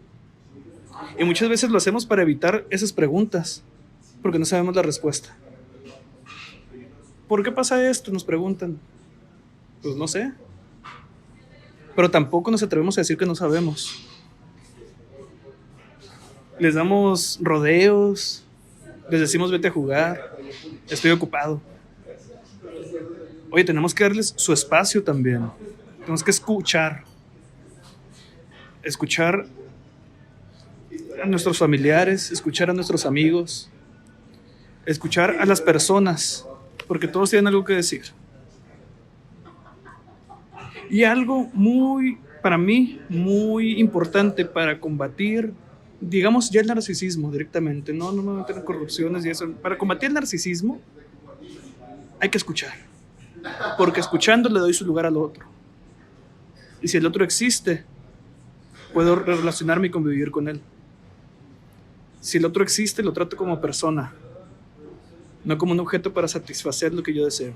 Speaker 3: Y muchas veces lo hacemos para evitar esas preguntas, porque no sabemos la respuesta. ¿Por qué pasa esto? Nos preguntan. Pues no sé. Pero tampoco nos atrevemos a decir que no sabemos. Les damos rodeos, les decimos vete a jugar, estoy ocupado. Oye, tenemos que darles su espacio también. Tenemos que escuchar a nuestros familiares, escuchar a nuestros amigos, escuchar a las personas, porque todos tienen algo que decir. Y algo para mí, muy importante para combatir, digamos, ya el narcisismo directamente, no me voy a meter en corrupciones y eso. Para combatir el narcisismo hay que escuchar, porque escuchando le doy su lugar al otro. Y si el otro existe, puedo relacionarme y convivir con él. Si el otro existe, lo trato como persona, no como un objeto para satisfacer lo que yo deseo.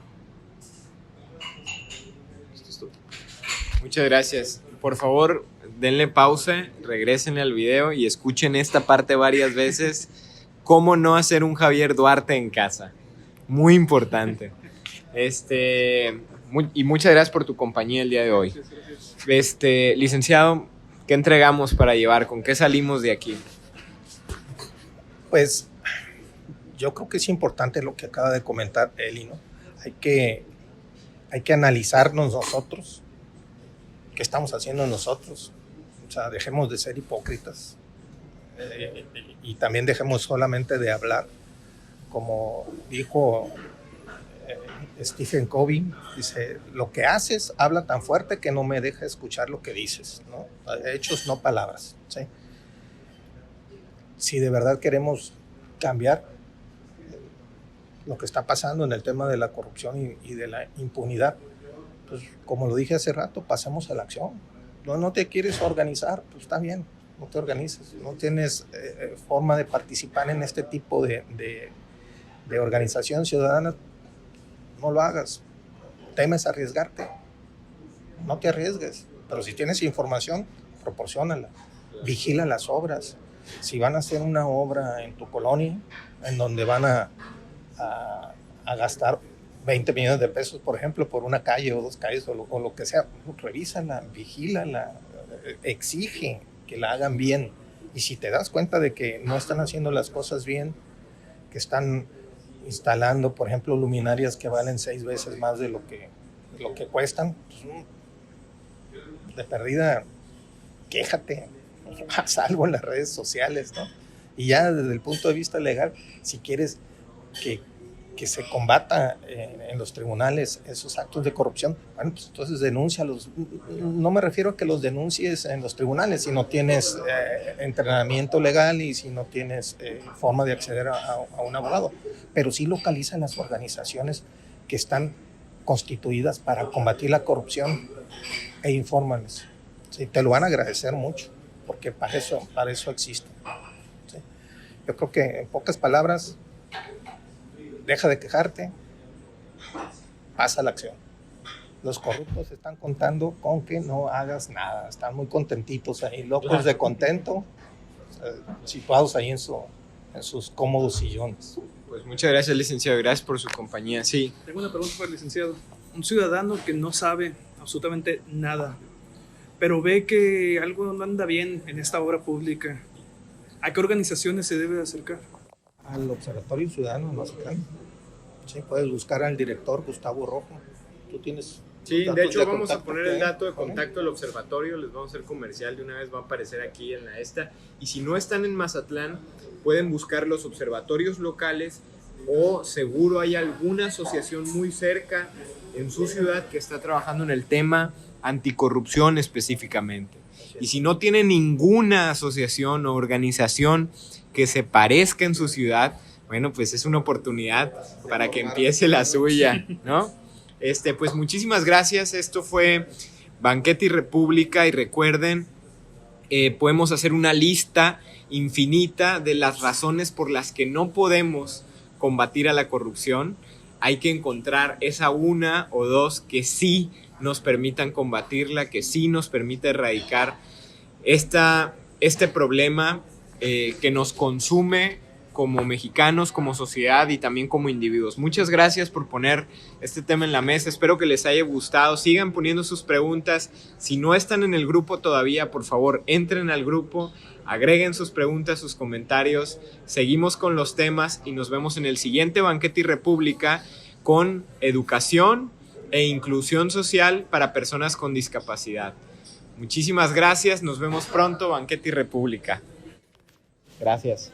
Speaker 3: Esto es todo.
Speaker 1: Muchas gracias. Por favor, denle pausa, regrésenle al video y escuchen esta parte varias veces. ¿Cómo no hacer un Javier Duarte en casa? Muy importante. Y muchas gracias por tu compañía el día de hoy. Licenciado, ¿qué entregamos para llevar? ¿Con qué salimos de aquí?
Speaker 2: Pues yo creo que es importante lo que acaba de comentar Eli, ¿no? Hay que analizarnos nosotros, qué estamos haciendo nosotros, o sea, dejemos de ser hipócritas y también dejemos solamente de hablar, como dijo Stephen Covey, dice, lo que haces habla tan fuerte que no me deja escuchar lo que dices, ¿no? Hechos, no palabras, ¿sí? Si de verdad queremos cambiar lo que está pasando en el tema de la corrupción y de la impunidad, pues como lo dije hace rato, pasemos a la acción. No te quieres organizar, pues está bien, no te organices, no tienes forma de participar en este tipo de organización ciudadana, no lo hagas. ¿Temes arriesgarte? No te arriesgues, pero si tienes información, proporciónala. vigila las obras. Si van a hacer una obra en tu colonia, en donde van a gastar 20 millones de pesos, por ejemplo, por una calle o 2 calles o lo que sea, revísala, vigílala, exige que la hagan bien. Y si te das cuenta de que no están haciendo las cosas bien, que están instalando, por ejemplo, luminarias que valen 6 veces más de lo que cuestan, pues, de perdida, quéjate, haz algo en las redes sociales, ¿no? Y ya desde el punto de vista legal, si quieres que se combata en los tribunales esos actos de corrupción, bueno, pues entonces denúncialos. No me refiero a que los denuncies en los tribunales si no tienes entrenamiento legal y si no tienes forma de acceder a un abogado, pero sí localiza las organizaciones que están constituidas para combatir la corrupción e infórmales. ¿Sí? Te lo van a agradecer mucho, porque para eso existen. ¿Sí? Yo creo que en pocas palabras, deja de quejarte, pasa a la acción. Los corruptos están contando con que no hagas nada, están muy contentitos ahí, locos de contento, situados ahí en sus cómodos sillones.
Speaker 1: Pues muchas gracias, licenciado, gracias por su compañía. Sí.
Speaker 3: Tengo una pregunta para el licenciado. Un ciudadano que no sabe absolutamente nada, pero ve que algo no anda bien en esta obra pública, ¿a qué organizaciones se debe acercar?
Speaker 2: Al Observatorio Ciudadano más cercano. Sí, puedes buscar al director Gustavo Rojo. Tú tienes.
Speaker 1: Sí, de hecho vamos a poner el dato de contacto del observatorio, les vamos a hacer comercial de una vez, va a aparecer aquí en la esta. Y si no están en Mazatlán, pueden buscar los observatorios locales o seguro hay alguna asociación muy cerca en su ciudad que está trabajando en el tema anticorrupción específicamente. Y si no tiene ninguna asociación o organización que se parezca en su ciudad, bueno, pues es una oportunidad para que empiece la suya, ¿no? Pues muchísimas gracias. Esto fue Banquete y República y recuerden, podemos hacer una lista infinita de las razones por las que no podemos combatir a la corrupción. Hay que encontrar esa una o dos que sí nos permitan combatirla, que sí nos permita erradicar este problema que nos consume como mexicanos, como sociedad y también como individuos. Muchas gracias por poner este tema en la mesa. Espero que les haya gustado. Sigan poniendo sus preguntas. Si no están en el grupo todavía, por favor, entren al grupo, agreguen sus preguntas, sus comentarios. Seguimos con los temas y nos vemos en el siguiente Banquete y República con educación e inclusión social para personas con discapacidad. Muchísimas gracias. Nos vemos pronto, Banquete y República. Gracias.